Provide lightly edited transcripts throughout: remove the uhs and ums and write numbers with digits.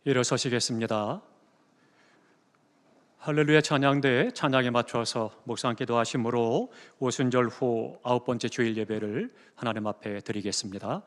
일어서시겠습니다. 할렐루야 찬양대 찬양에 맞춰서 묵상 기도하심으로 오순절 후 9번째 주일 예배를 하나님 앞에 드리겠습니다.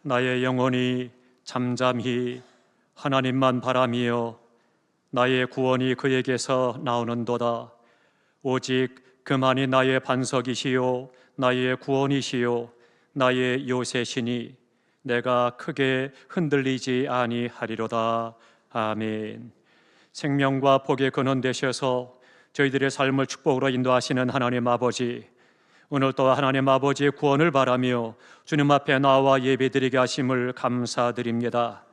나의 영혼이 잠잠히 하나님만 바라며 나의 구원이 그에게서 나오는도다. 오직 그만이 나의 반석이시요 나의 구원이시요 나의 요새시니 내가 크게 흔들리지 아니하리로다. 아멘. 생명과 복의 근원 되셔서 저희들의 삶을 축복으로 인도하시는 하나님 아버지, 오늘도 하나님 아버지의 구원을 바라며 주님 앞에 나와 예배드리게 하심을 감사드립니다.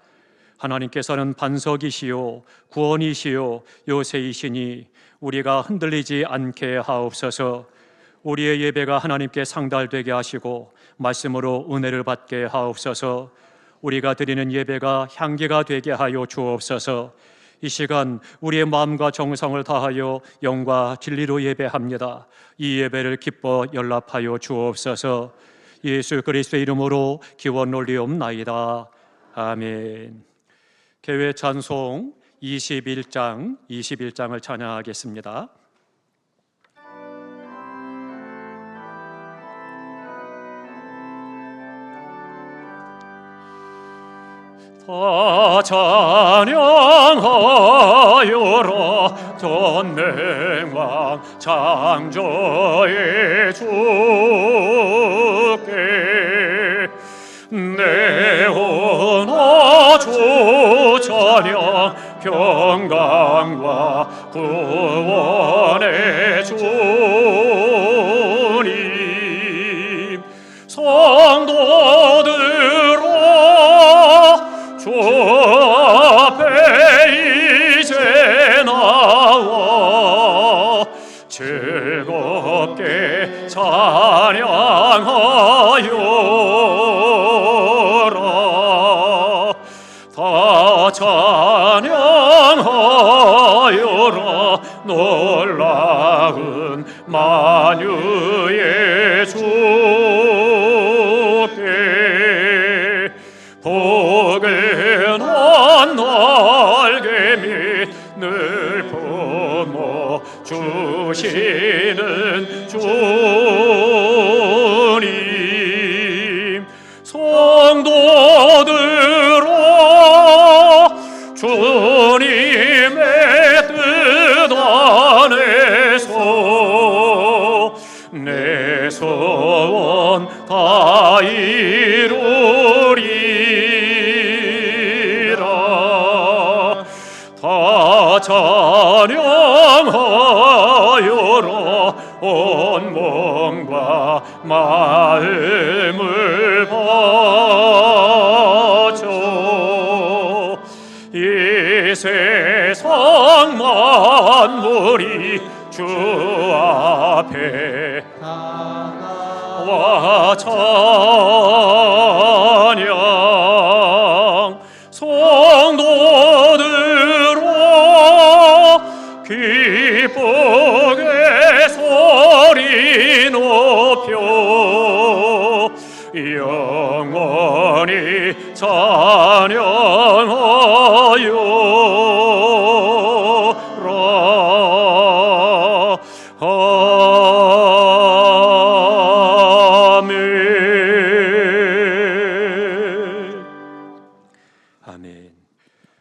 하나님께서는 반석이시요 구원이시요 요새이시니 우리가 흔들리지 않게 하옵소서. 우리의 예배가 하나님께 상달되게 하시고 말씀으로 은혜를 받게 하옵소서. 우리가 드리는 예배가 향기가 되게 하여 주옵소서. 이 시간 우리의 마음과 정성을 다하여 영과 진리로 예배합니다. 이 예배를 기뻐 연락하여 주옵소서. 예수 그리스도의 이름으로 기원 올리옵나이다. 아멘. 개회 찬송 21장을 찬양하겠습니다. 다 찬양하여라 전능왕 창조의 주께 내 혼아 주 찬양 평강과 구원의 주님 성도들아 주 앞에 이제 나와 즐겁게 찬양하여라. 다 찬양하여라. 놀라운 만유의 주께 포근한 날개 밑 늘 품어 주시는 주님 성도들아 주님의 뜻 안에서 내 소원 다 이루리라. 다 찬양하여라. 온 몸과 마음을 바쳐 이 세상 만물이 주 앞에 나와 찬양 성도들아 기쁘게 소리 높여 영원히 찬양하여라. 아멘. 아멘.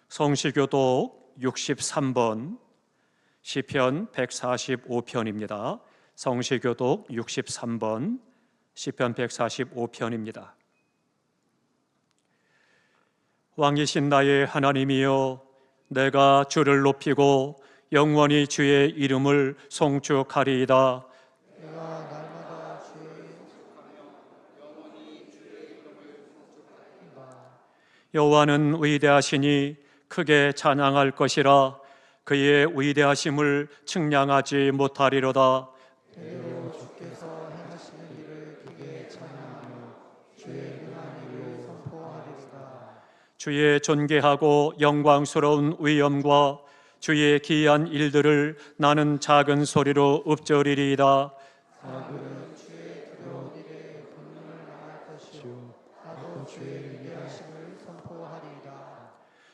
성시교독 63번 시편 145편입니다. 성시교독 63번 시편 145편입니다. 왕이신 나의 하나님이여 내가 주를 높이고 영원히 주의 이름을 송축하리이다. 내가 날마다 주의 여호와는 위대하시니 크게 찬양할 것이라. 그의 위대하심을 측량하지 못하리로다. 때로 주께서 행하시는 일을 크게 찬양하며 주의 행한 일을 선포하리로다. 주의 존귀하고 영광스러운 위엄과 주의 기이한 일들을 나는 작은 소리로 읊조리리이다. 사람들은 주의 들어온 일에 분노를 당할 것이요 나도 주의 위대하심을 선포하리이다.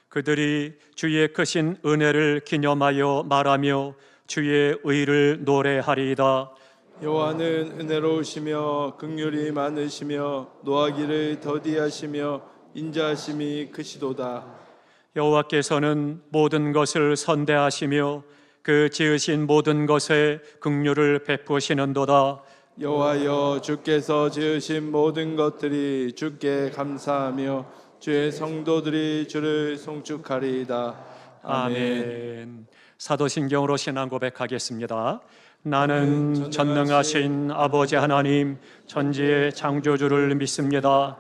그들이 주의 크신 은혜를 기념하여 말하며 주의 의를 노래하리이다. 여호와는 은혜로우시며 긍휼이 많으시며 노하기를 더디하시며 인자하심이 크시도다. 여호와께서는 모든 것을 선대하시며 그 지으신 모든 것에 긍휼을 베푸시는도다. 여호와여, 주께서 지으신 모든 것들이 주께 감사하며 주의 성도들이 주를 송축하리이다. 아멘. 사도신경으로 신앙 고백하겠습니다. 나는 전능하신 아버지 하나님 천지의 창조주를 믿습니다.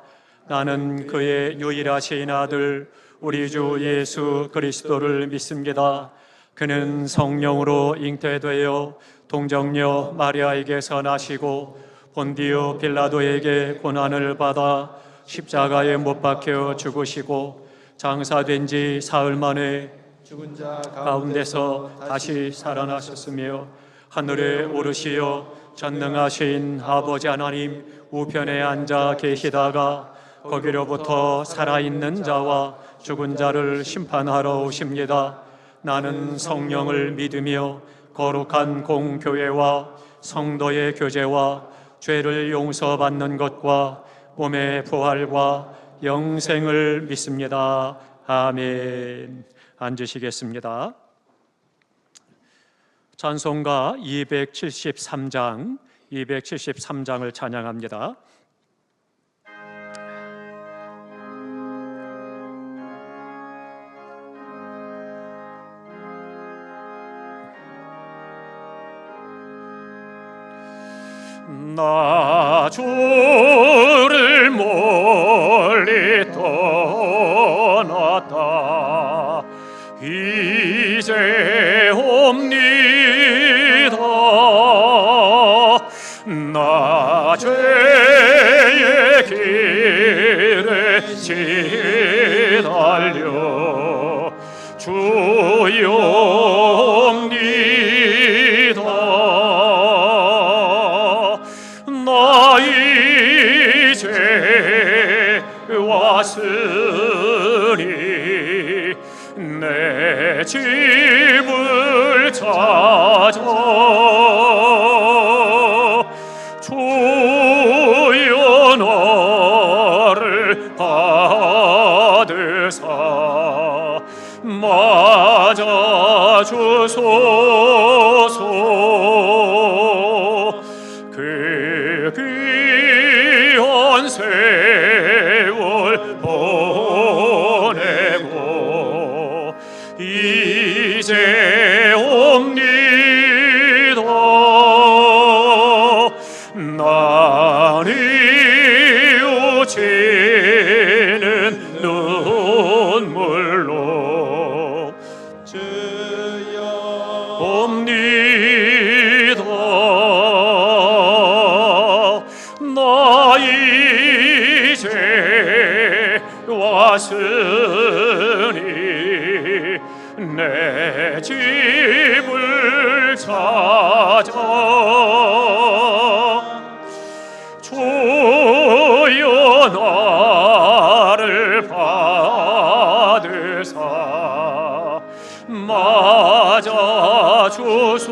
나는 그의 유일하신 아들 우리 주 예수 그리스도를 믿습니다. 그는 성령으로 잉태되어 동정녀 마리아에게서 나시고 본디오 빌라도에게 고난을 받아 십자가에 못 박혀 죽으시고 장사된 지 사흘 만에 죽은 자 가운데서 다시 살아나셨으며 하늘에 오르시어 전능하신 아버지 하나님 우편에 앉아 계시다가 거기로부터 살아있는 자와 죽은 자를 심판하러 오십니다. 나는 성령을 믿으며 거룩한 공교회와 성도의 교제와 죄를 용서받는 것과 몸의 부활과 영생을 믿습니다. 아멘. 앉으시겠습니다. 찬송가 273장을 찬양합니다. 나 주를 멀리 떠났다 이제 옵니다. 나 죄의 길에 시달려 주여 옵니다. 나 이제 왔으니 내 집을 찾아 주여 나를 받으사 맞아 주소서. 그 귀한 세월 보내고 이제 옵니다. 난 이웃지는 눈물로 주여 옵니다. 나 이제 왔으니 내 집을 찾아 주여 나를 받으사 맞아 주소서.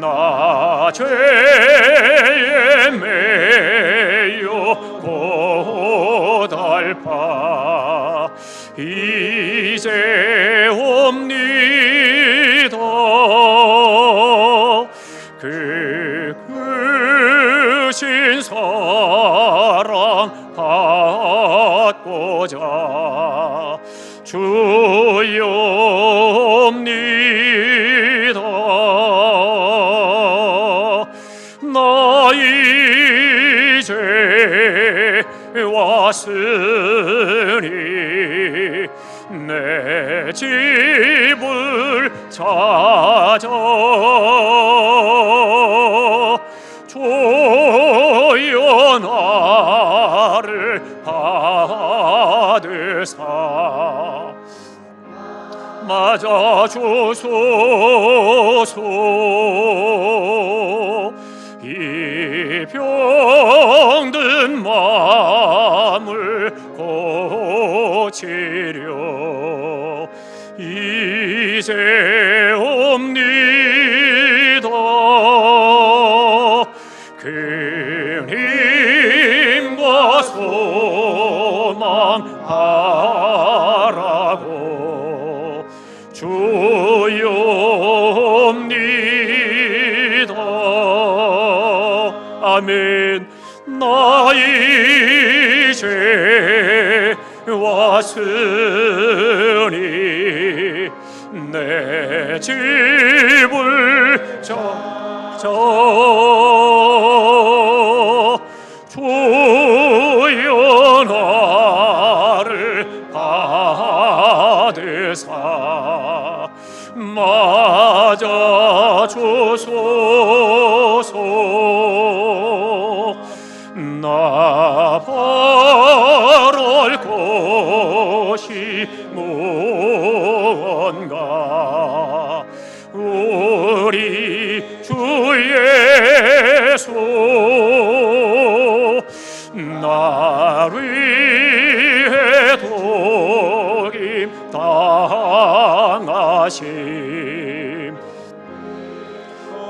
나 죄에 매여 고달파 이제 옵니다. 그 크신 사랑 받고자 주여 옵니다. 나 이제 왔으니 내 집을 찾아 주여 나를 받으사 맞아 주소서. 이 병든 마음을 고치려 이제 옵니다. 큰 힘과 소망 바라고 주여 옵니다. 아멘. 나 이제 왔으니 내 집을 찾아 주여 나를 받으사 맞아 주소서. 나 바랄 것이 무언가 우리 주 예수 나를 위해 독임 당하심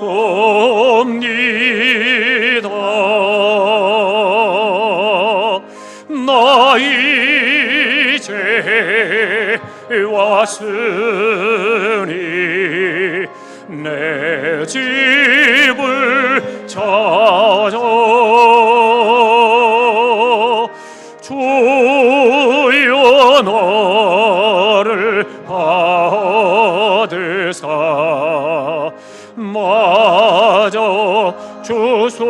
옵니다. 나 이제 왔으니 내 집을 찾아 주여 너를 받으사 맞아 주소서.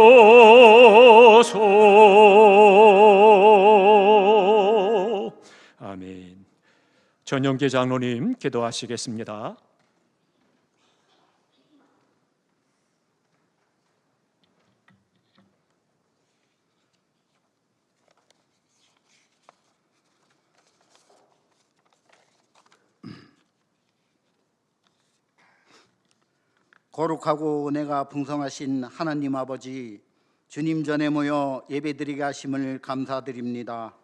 아멘. 전영기 장로님 기도하시겠습니다. 거룩하고 은혜가 풍성하신 하나님 아버지, 주님 전에 모여 예배드리게 하심을 감사드립니다.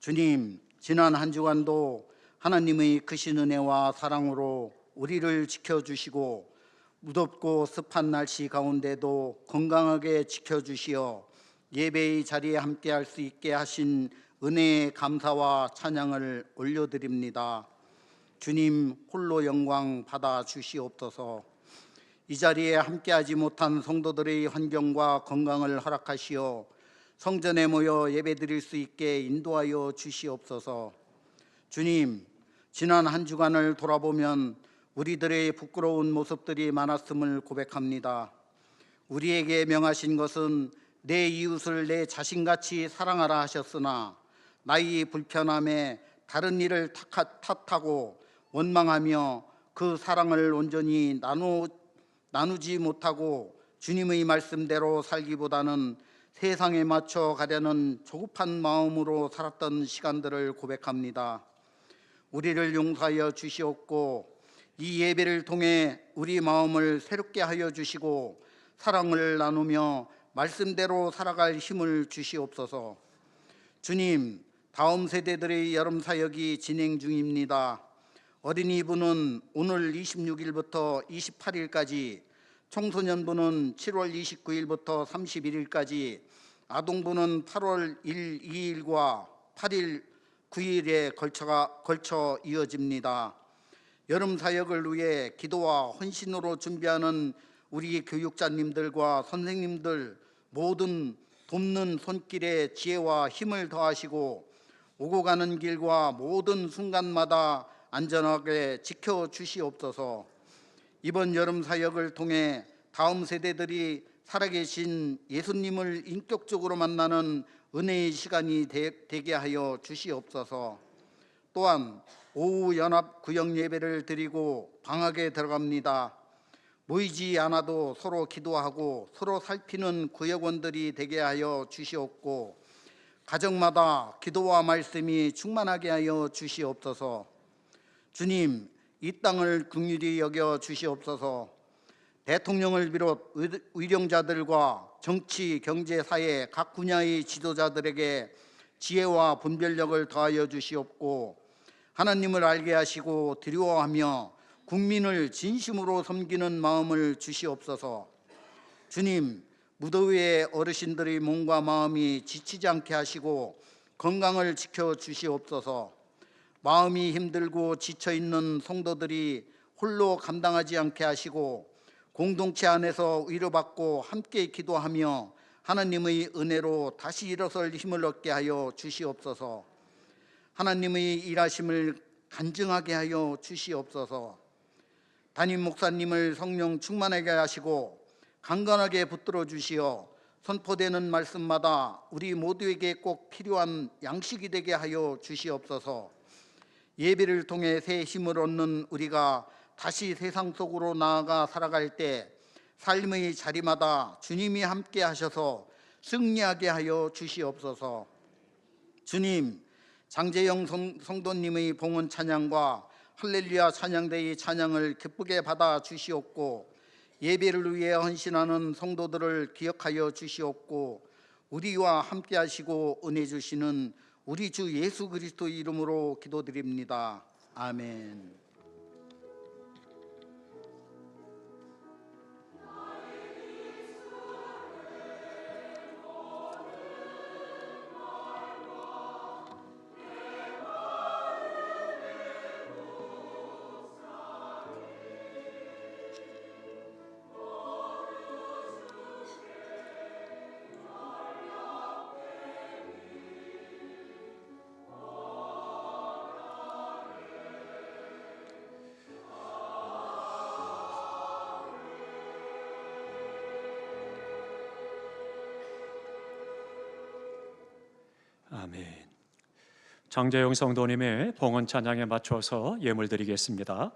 주님, 지난 한 주간도 하나님의 크신 은혜와 사랑으로 우리를 지켜주시고 무덥고 습한 날씨 가운데도 건강하게 지켜주시어 예배의 자리에 함께할 수 있게 하신 은혜의 감사와 찬양을 올려드립니다. 주님 홀로 영광 받아 주시옵소서. 이 자리에 함께하지 못한 성도들의 환경과 건강을 허락하시어 성전에 모여 예배드릴 수 있게 인도하여 주시옵소서. 주님, 지난 한 주간을 돌아보면 우리들의 부끄러운 모습들이 많았음을 고백합니다. 우리에게 명하신 것은 내 이웃을 내 자신같이 사랑하라 하셨으나 나의 불편함에 다른 이를 탓하고 원망하며 그 사랑을 온전히 나누지 못하고 주님의 말씀대로 살기보다는 세상에 맞춰 가려는 조급한 마음으로 살았던 시간들을 고백합니다. 우리를 용서하여 주시옵고 이 예배를 통해 우리 마음을 새롭게 하여 주시고 사랑을 나누며 말씀대로 살아갈 힘을 주시옵소서. 주님, 다음 세대들의 여름 사역이 진행 중입니다. 어린이부는 오늘 26일부터 28일까지, 청소년부는 7월 29일부터 31일까지, 아동부는 8월 1, 2일과 8일, 9일에 걸쳐 이어집니다. 여름 사역을 위해 기도와 헌신으로 준비하는 우리 교육자님들과 선생님들 모든 돕는 손길에 지혜와 힘을 더하시고 오고 가는 길과 모든 순간마다 안전하게 지켜주시옵소서. 이번 여름 사역을 통해 다음 세대들이 살아계신 예수님을 인격적으로 만나는 은혜의 시간이 되게 하여 주시옵소서. 또한 오후 연합 구역 예배를 드리고 방학에 들어갑니다. 모이지 않아도 서로 기도하고 서로 살피는 구역원들이 되게 하여 주시옵고, 가정마다 기도와 말씀이 충만하게 하여 주시옵소서. 주님, 이 땅을 긍휼히 여겨 주시옵소서. 대통령을 비롯 의령자들과 정치, 경제, 사회 각 분야의 지도자들에게 지혜와 분별력을 더하여 주시옵고, 하나님을 알게 하시고 두려워하며 국민을 진심으로 섬기는 마음을 주시옵소서. 주님, 무더위에 어르신들의 몸과 마음이 지치지 않게 하시고 건강을 지켜 주시옵소서. 마음이 힘들고 지쳐있는 성도들이 홀로 감당하지 않게 하시고 공동체 안에서 위로받고 함께 기도하며 하나님의 은혜로 다시 일어설 힘을 얻게 하여 주시옵소서. 하나님의 일하심을 간증하게 하여 주시옵소서. 담임 목사님을 성령 충만하게 하시고 강건하게 붙들어 주시어 선포되는 말씀마다 우리 모두에게 꼭 필요한 양식이 되게 하여 주시옵소서. 예배를 통해 새 힘을 얻는 우리가 다시 세상 속으로 나아가 살아갈 때 삶의 자리마다 주님이 함께 하셔서 승리하게 하여 주시옵소서. 주님, 장재영 성도님의 봉헌 찬양과 할렐루야 찬양대의 찬양을 기쁘게 받아 주시옵고, 예배를 위해 헌신하는 성도들을 기억하여 주시옵고, 우리와 함께 하시고 은혜 주시는 우리 주 예수 그리스도 이름으로 기도드립니다. 아멘. 아멘. 장재영 성도님의 봉헌 찬양에 맞춰서 예물 드리겠습니다.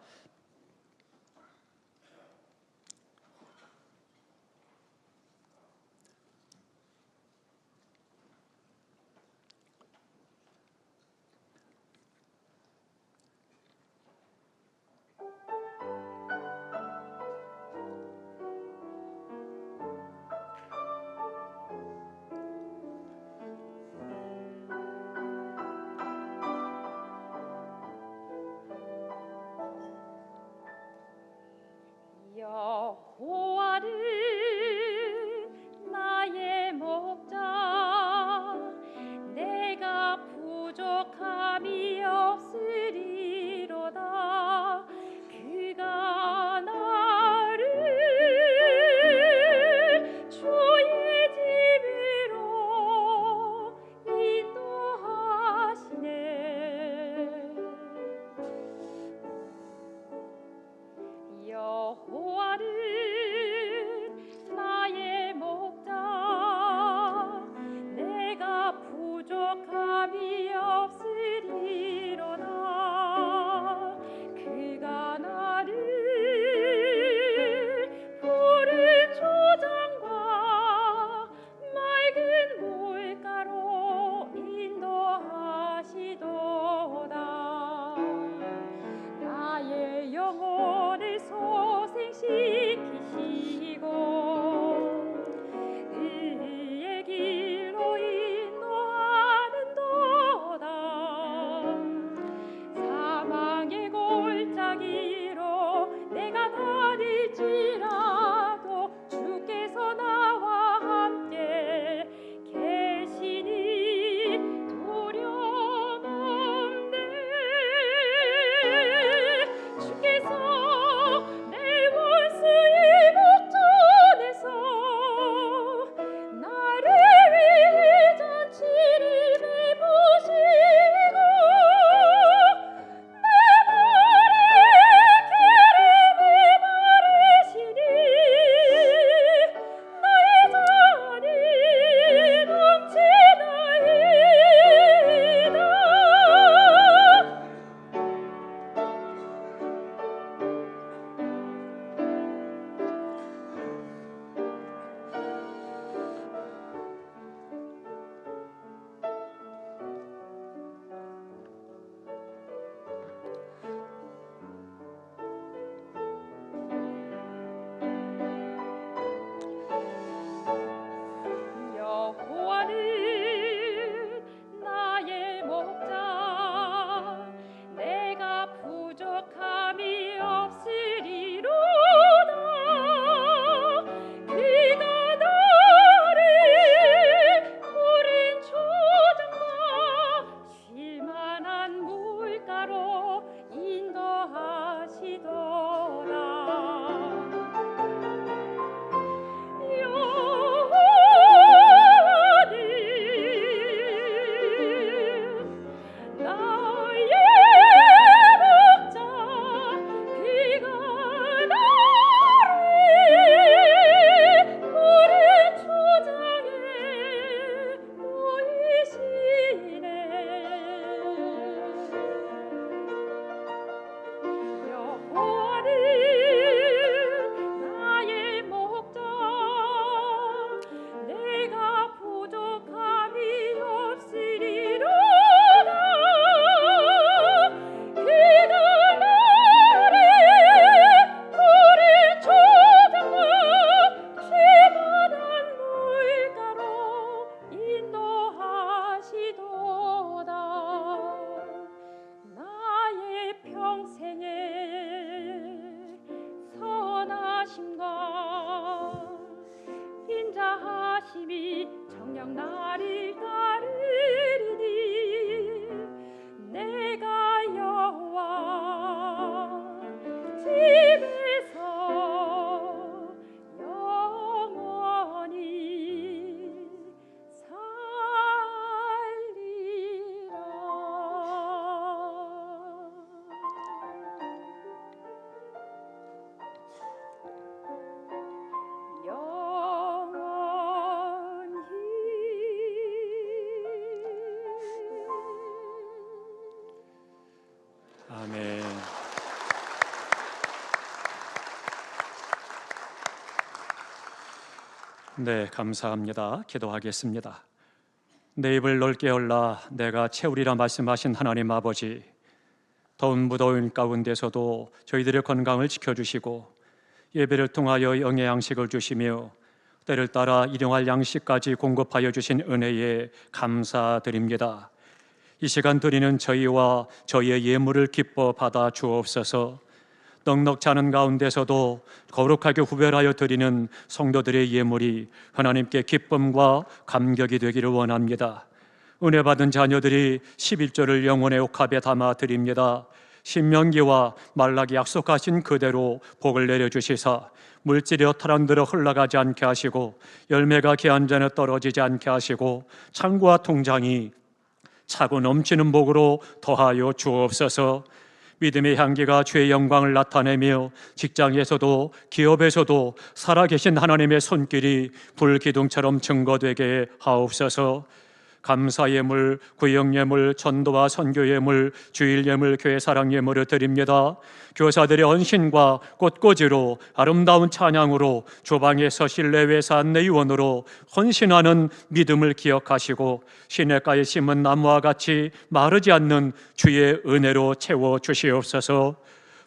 네, 감사합니다. 기도하겠습니다. 내 입을 넓게 열라 내가 채우리라 말씀하신 하나님 아버지, 더운 무더운 가운데서도 저희들의 건강을 지켜주시고 예배를 통하여 영의 양식을 주시며 때를 따라 일용할 양식까지 공급하여 주신 은혜에 감사드립니다. 이 시간 드리는 저희와 저희의 예물을 기뻐 받아 주옵소서. 넉넉지 않은 가운데서도 거룩하게 구별하여 드리는 성도들의 예물이 하나님께 기쁨과 감격이 되기를 원합니다. 은혜 받은 자녀들이 11조를 영혼의 옥합에 담아 드립니다. 신명기와 말라기 약속하신 그대로 복을 내려주시사 물질이 타락들어 흘러가지 않게 하시고 열매가 기한전에 떨어지지 않게 하시고 창고와 통장이 차고 넘치는 복으로 더하여 주옵소서. 믿음의 향기가 주의 영광을 나타내며 직장에서도 기업에서도 살아계신 하나님의 손길이 불기둥처럼 증거되게 하옵소서. 감사 예물, 구역 예물, 전도와 선교 예물, 주일 예물, 교회 사랑 예물을 드립니다. 교사들의 헌신과 꽃꽂이로 아름다운 찬양으로 주방에서 실내외에서 안내위원으로 헌신하는 믿음을 기억하시고 시냇가에 심은 나무와 같이 마르지 않는 주의 은혜로 채워 주시옵소서.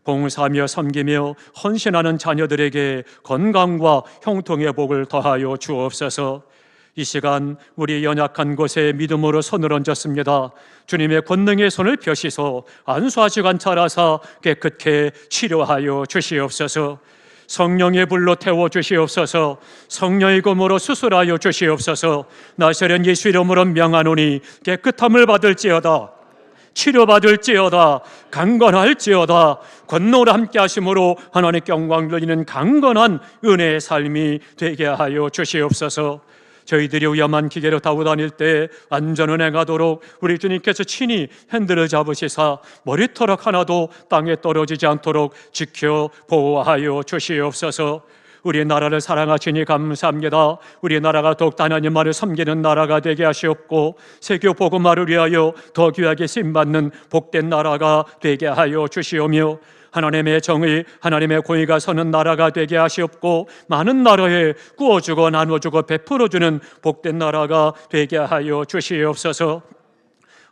봉사하며 섬기며 헌신하는 자녀들에게 건강과 형통의 복을 더하여 주옵소서. 이 시간 우리 연약한 곳에 믿음으로 손을 얹었습니다. 주님의 권능의 손을 펴시소 안수하시고 관찰하사 깨끗게 치료하여 주시옵소서. 성령의 불로 태워 주시옵소서. 성령의 검으로 수술하여 주시옵소서. 나사렛 예수 이름으로 명하노니 깨끗함을 받을지어다, 치료받을지어다, 강건할지어다. 권능으로 함께 하심으로 하나님께 영광 돌리는 강건한 은혜의 삶이 되게 하여 주시옵소서. 저희들이 위험한 기계로 타고 다닐 때 안전을 행하도록 우리 주님께서 친히 핸들을 잡으시사 머리털락 하나도 땅에 떨어지지 않도록 지켜 보호하여 주시옵소서. 우리 나라를 사랑하시니 감사합니다. 우리 나라가 더욱더 하나님만을 섬기는 나라가 되게 하시옵고 세계 복음화를 위하여 더 귀하게 쓰임받는 복된 나라가 되게 하여 주시오며 하나님의 정의, 하나님의 공의가 서는 나라가 되게 하시옵고 많은 나라에 구워주고 나눠주고 베풀어주는 복된 나라가 되게 하여 주시옵소서.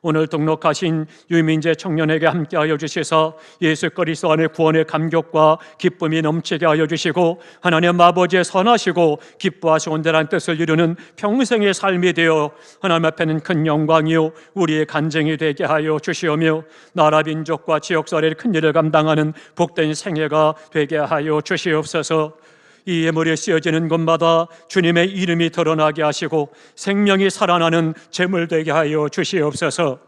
오늘 등록하신 유민재 청년에게 함께하여 주시사 예수 그리스도 안에 구원의 감격과 기쁨이 넘치게 하여 주시고 하나님 아버지의 선하시고 기뻐하시고 온전한 뜻을 이루는 평생의 삶이 되어 하나님 앞에는 큰 영광이요 우리의 간증이 되게 하여 주시오며 나라 민족과 지역사회의 큰 일을 감당하는 복된 생애가 되게 하여 주시옵소서. 이 예물이 쓰여지는 곳마다 주님의 이름이 드러나게 하시고 생명이 살아나는 제물 되게 하여 주시옵소서.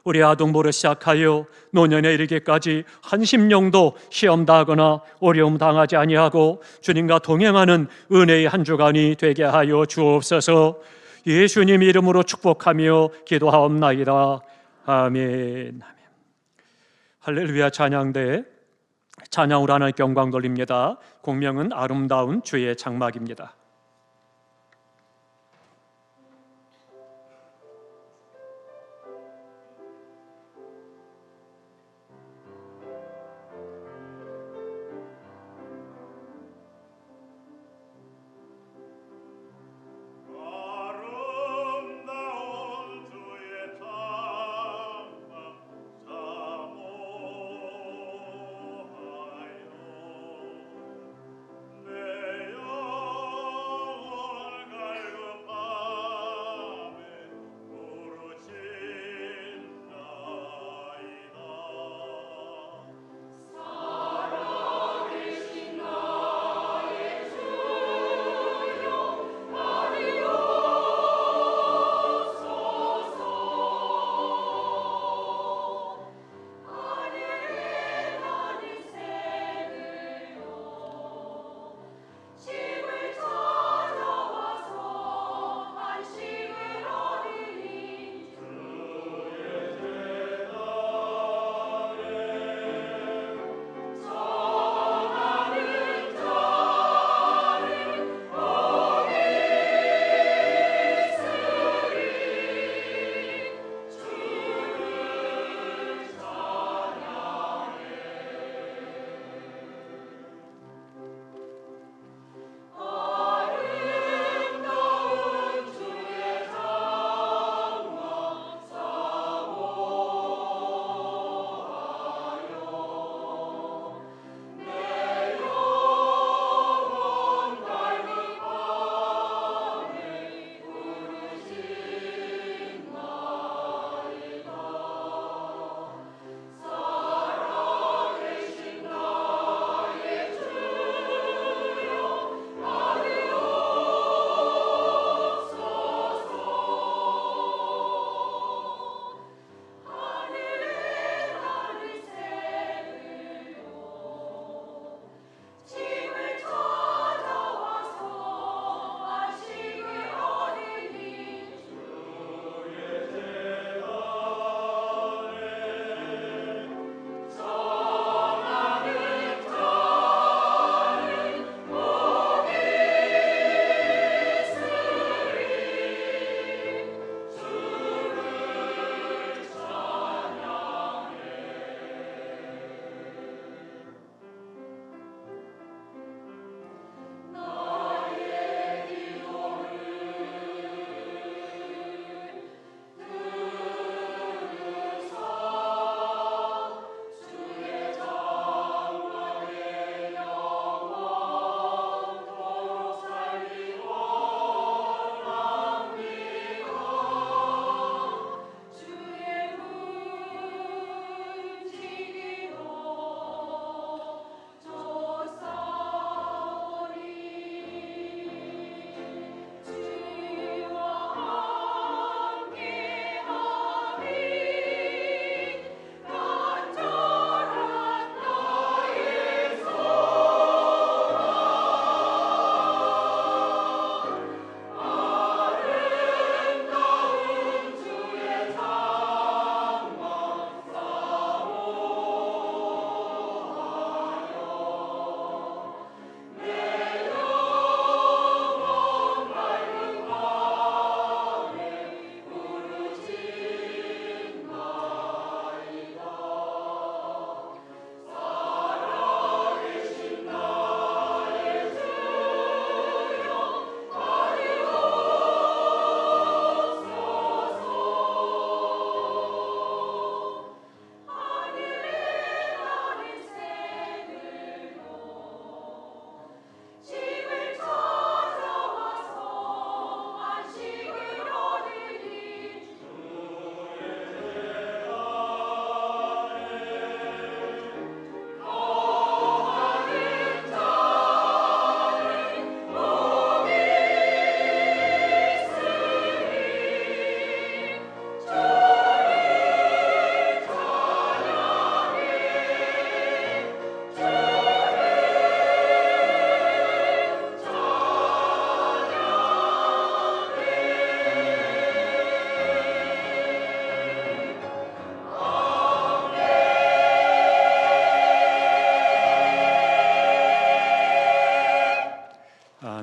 우리 아동부를 시작하여 노년에 이르기까지 한 심령도 시험 당하거나 어려움 당하지 아니하고 주님과 동행하는 은혜의 한 주간이 되게 하여 주옵소서. 예수님 이름으로 축복하며 기도하옵나이다. 아멘. 할렐루야. 찬양대 찬양으로 하나님께 영광 돌립니다. 공명은 아름다운 주의 장막입니다. 내 영혼을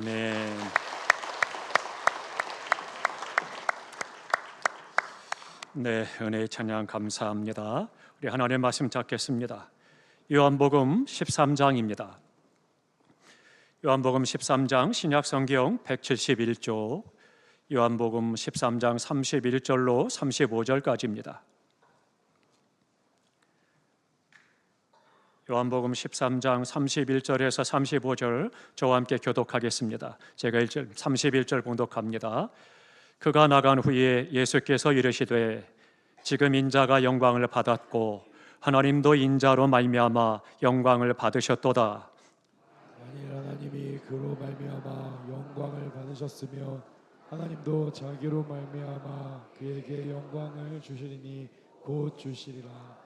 아멘. 네, 은혜의 찬양 감사합니다. 우리 하나님의 말씀 찾겠습니다. 요한복음 13장입니다. 요한복음 13장 신약성경 171조, 요한복음 13장 31절로 35절까지입니다. 요한복음 13장 31절에서 35절 저와 함께 교독하겠습니다. 제가 31절 봉독합니다. 그가 나간 후에 예수께서 이르시되 지금 인자가 영광을 받았고 하나님도 인자로 말미암아 영광을 받으셨도다. 만일 하나님이 그로 말미암아 영광을 받으셨으며 하나님도 자기로 말미암아 그에게 영광을 주시리니 곧 주시리라.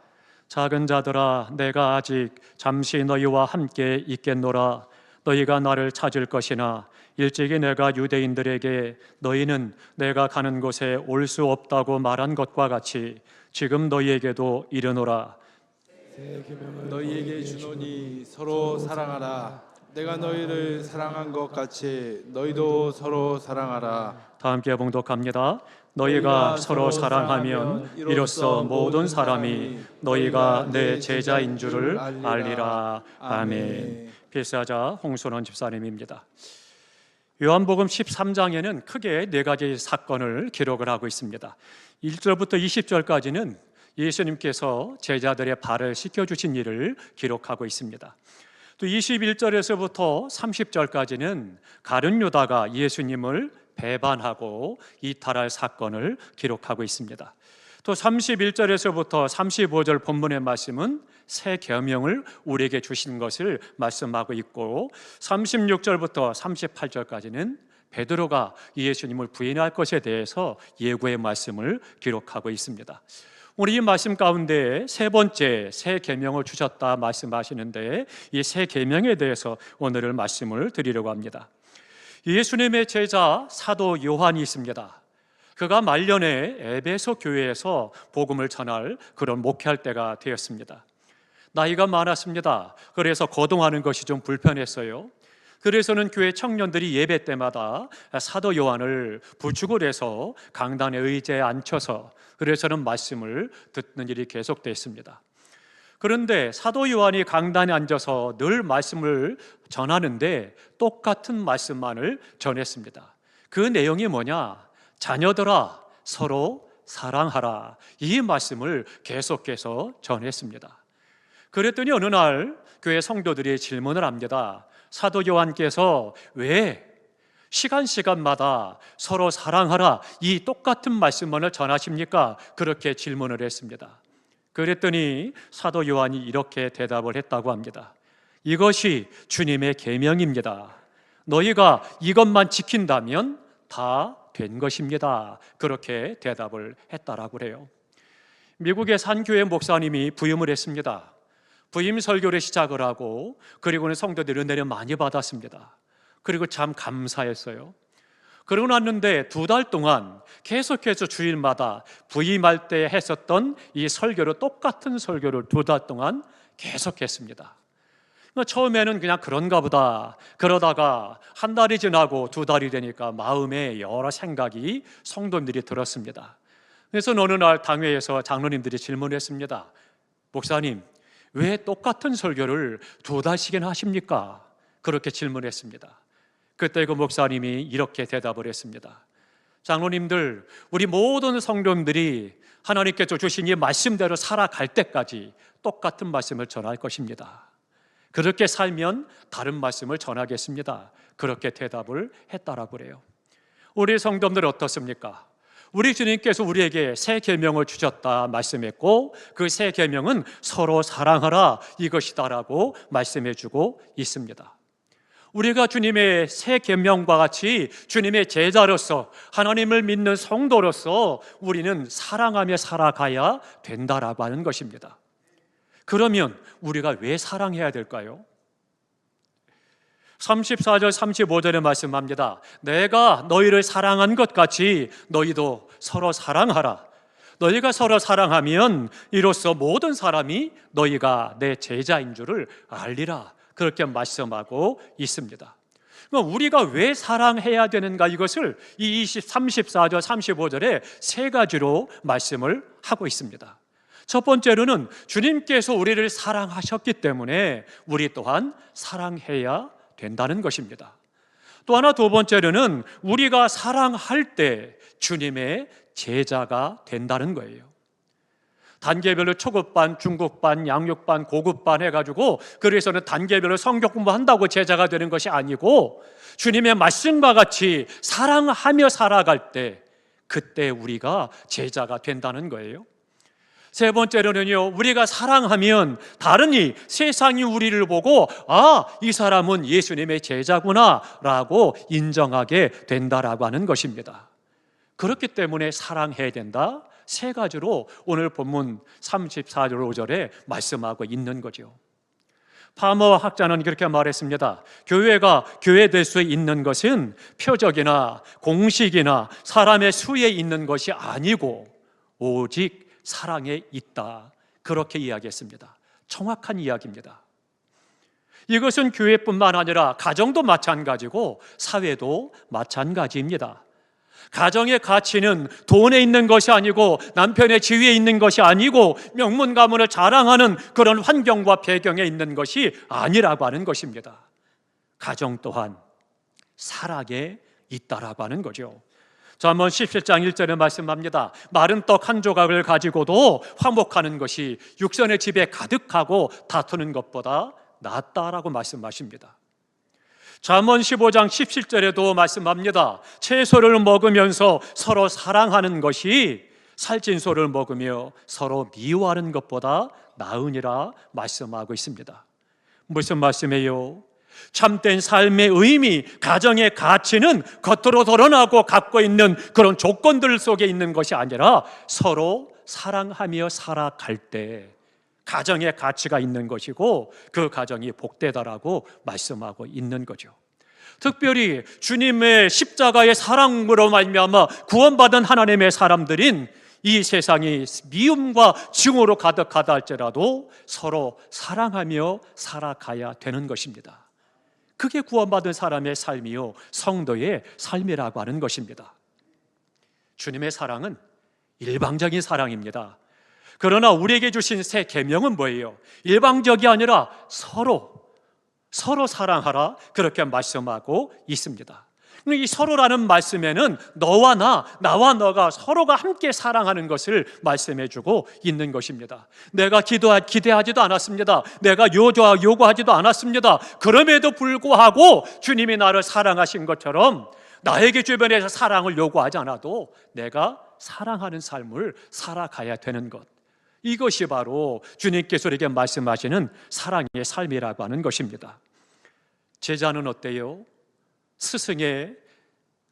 작은 자들아, 내가 아직 잠시 너희와 함께 있겠노라. 너희가 나를 찾을 것이나 일찍이 내가 유대인들에게 너희는 내가 가는 곳에 올 수 없다고 말한 것과 같이 지금 너희에게도 이르노라. 새 계명을 너희에게 주노니 서로 사랑하라. 내가 너희를 사랑한 것 같이 너희도 서로 사랑하라. 다 함께 봉독합니다. 너희가 서로 사랑하면 이로써 모든 사람이 너희가 내 제자인 줄을 알리라. 아멘. 필사자 홍순원 집사님입니다. 요한복음 13장에는 크게 네 가지 사건을 기록을 하고 있습니다. 1절부터 20절까지는 예수님께서 제자들의 발을 씻겨주신 일을 기록하고 있습니다. 또 21절에서부터 30절까지는 가룟 유다가 예수님을 배반하고 이탈할 사건을 기록하고 있습니다. 또 31절에서부터 35절 본문의 말씀은 새 계명을 우리에게 주신 것을 말씀하고 있고 36절부터 38절까지는 베드로가 예수님을 부인할 것에 대해서 예고의 말씀을 기록하고 있습니다. 우리 이 말씀 가운데 세 번째 새 계명을 주셨다 말씀하시는데 이 새 계명에 대해서 오늘 말씀을 드리려고 합니다. 예수님의 제자 사도 요한이 있습니다. 그가 말년에 에베소 교회에서 복음을 전할 그런 목회할 때가 되었습니다. 나이가 많았습니다. 그래서 거동하는 것이 좀 불편했어요. 그래서는 교회 청년들이 예배 때마다 사도 요한을 부축을 해서 강단에 의자에 앉혀서 그래서는 말씀을 듣는 일이 계속됐습니다. 그런데 사도 요한이 강단에 앉아서 늘 말씀을 전하는데 똑같은 말씀만을 전했습니다. 그 내용이 뭐냐? 자녀들아 서로 사랑하라. 이 말씀을 계속해서 전했습니다. 그랬더니 어느 날 교회 성도들이 질문을 합니다. 사도 요한께서 왜 시간마다 서로 사랑하라 이 똑같은 말씀만을 전하십니까? 그렇게 질문을 했습니다. 그랬더니 사도 요한이 이렇게 대답을 했다고 합니다. 이것이 주님의 계명입니다. 너희가 이것만 지킨다면 다 된 것입니다. 그렇게 대답을 했다라고 그래요. 미국의 산 교회 목사님이 부임을 했습니다. 부임 설교를 시작을 하고 그리고는 성도들이 은혜를 많이 받았습니다. 그리고 참 감사했어요. 그러고 났는데 2달 동안 계속해서 주일마다 부임할 때 했었던 이 설교를 똑같은 설교를 2달 동안 계속했습니다. 처음에는 그냥 그런가 보다 그러다가 한 달이 지나고 2달이 되니까 마음에 여러 생각이 성도들이 들었습니다. 그래서 어느 날 당회에서 장로님들이 질문했습니다. 목사님, 왜 똑같은 설교를 2달씩이나 하십니까? 그렇게 질문했습니다. 그때 그 목사님이 이렇게 대답을 했습니다. 장로님들, 우리 모든 성도님들이 하나님께서 주신 이 말씀대로 살아갈 때까지 똑같은 말씀을 전할 것입니다. 그렇게 살면 다른 말씀을 전하겠습니다. 그렇게 대답을 했다라고 그래요. 우리 성도님들 어떻습니까? 우리 주님께서 우리에게 새 계명을 주셨다 말씀했고 그 새 계명은 서로 사랑하라 이것이다라고 말씀해주고 있습니다. 우리가 주님의 새 계명과 같이 주님의 제자로서 하나님을 믿는 성도로서 우리는 사랑하며 살아가야 된다라고 하는 것입니다. 그러면 우리가 왜 사랑해야 될까요? 34절 35절에 말씀합니다. 내가 너희를 사랑한 것 같이 너희도 서로 사랑하라. 너희가 서로 사랑하면 이로써 모든 사람이 너희가 내 제자인 줄을 알리라. 그렇게 말씀하고 있습니다. 그러니까 우리가 왜 사랑해야 되는가, 이것을 이 34절, 35절에 세 가지로 말씀을 하고 있습니다. 첫 번째로는 주님께서 우리를 사랑하셨기 때문에 우리 또한 사랑해야 된다는 것입니다. 또 하나, 두 번째로는 우리가 사랑할 때 주님의 제자가 된다는 거예요. 단계별로 초급반, 중급반, 양육반, 고급반 해가지고 그래서는 단계별로 성경 공부한다고 제자가 되는 것이 아니고 주님의 말씀과 같이 사랑하며 살아갈 때 그때 우리가 제자가 된다는 거예요. 세 번째로는요, 우리가 사랑하면 다른 세상이 우리를 보고 이 사람은 예수님의 제자구나 라고 인정하게 된다라고 하는 것입니다. 그렇기 때문에 사랑해야 된다. 세 가지로 오늘 본문 34절 5절에 말씀하고 있는 거죠. 파머 학자는 그렇게 말했습니다. 교회가 교회될 수 있는 것은 표적이나 공식이나 사람의 수에 있는 것이 아니고 오직 사랑에 있다. 그렇게 이야기했습니다. 정확한 이야기입니다. 이것은 교회뿐만 아니라 가정도 마찬가지고 사회도 마찬가지입니다. 가정의 가치는 돈에 있는 것이 아니고 남편의 지위에 있는 것이 아니고 명문 가문을 자랑하는 그런 환경과 배경에 있는 것이 아니라고 하는 것입니다. 가정 또한 사랑에 있다라고 하는 거죠. 잠언 17장 1절에 말씀합니다. 마른 떡 한 조각을 가지고도 화목하는 것이 육선의 집에 가득하고 다투는 것보다 낫다라고 말씀하십니다. 잠언 15장 17절에도 말씀합니다. 채소를 먹으면서 서로 사랑하는 것이 살찐소를 먹으며 서로 미워하는 것보다 나으니라 말씀하고 있습니다. 무슨 말씀이에요? 참된 삶의 의미, 가정의 가치는 겉으로 드러나고 갖고 있는 그런 조건들 속에 있는 것이 아니라 서로 사랑하며 살아갈 때 가정의 가치가 있는 것이고 그 가정이 복되다라고 말씀하고 있는 거죠. 특별히 주님의 십자가의 사랑으로 말미암아 구원받은 하나님의 사람들인 이 세상이 미움과 증오로 가득하다 할지라도 서로 사랑하며 살아가야 되는 것입니다. 그게 구원받은 사람의 삶이요 성도의 삶이라고 하는 것입니다. 주님의 사랑은 일방적인 사랑입니다. 그러나 우리에게 주신 새 계명은 뭐예요? 일방적이 아니라 서로 사랑하라 그렇게 말씀하고 있습니다. 이 서로라는 말씀에는 너와 나와 너가 서로가 함께 사랑하는 것을 말씀해주고 있는 것입니다. 내가 기대하지도 않았습니다. 내가 요구하지도 않았습니다. 그럼에도 불구하고 주님이 나를 사랑하신 것처럼 나에게 주변에서 사랑을 요구하지 않아도 내가 사랑하는 삶을 살아가야 되는 것, 이것이 바로 주님께서 우리에게 말씀하시는 사랑의 삶이라고 하는 것입니다. 제자는 어때요? 스승의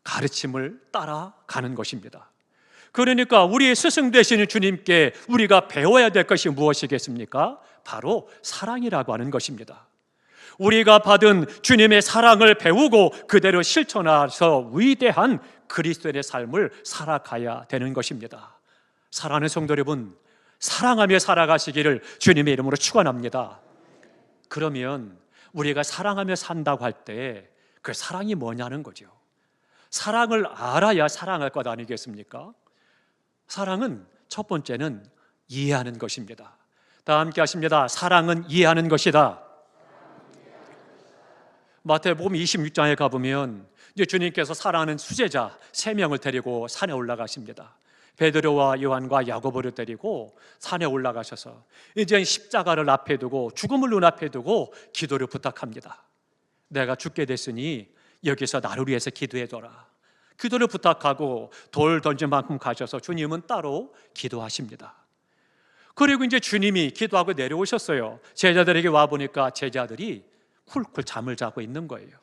가르침을 따라가는 것입니다. 그러니까 우리의 스승 되시는 주님께 우리가 배워야 될 것이 무엇이겠습니까? 바로 사랑이라고 하는 것입니다. 우리가 받은 주님의 사랑을 배우고 그대로 실천해서 위대한 그리스도인의 삶을 살아가야 되는 것입니다. 사랑하는 성도 여러분, 사랑하며 살아가시기를 주님의 이름으로 축원합니다. 그러면 우리가 사랑하며 산다고 할 때 그 사랑이 뭐냐는 거죠. 사랑을 알아야 사랑할 것 아니겠습니까? 사랑은 첫 번째는 이해하는 것입니다. 다 함께 하십니다. 사랑은 이해하는 것이다. 마태복음 26장에 가보면 이제 주님께서 사랑하는 수제자 3명을 데리고 산에 올라가십니다. 베드로와 요한과 야고보를 데리고 산에 올라가셔서 이제 십자가를 앞에 두고 죽음을 눈앞에 두고 기도를 부탁합니다. 내가 죽게 됐으니 여기서 나를 위해서 기도해줘라. 기도를 부탁하고 돌 던진 만큼 가셔서 주님은 따로 기도하십니다. 그리고 이제 주님이 기도하고 내려오셨어요. 제자들에게 와보니까 제자들이 쿨쿨 잠을 자고 있는 거예요.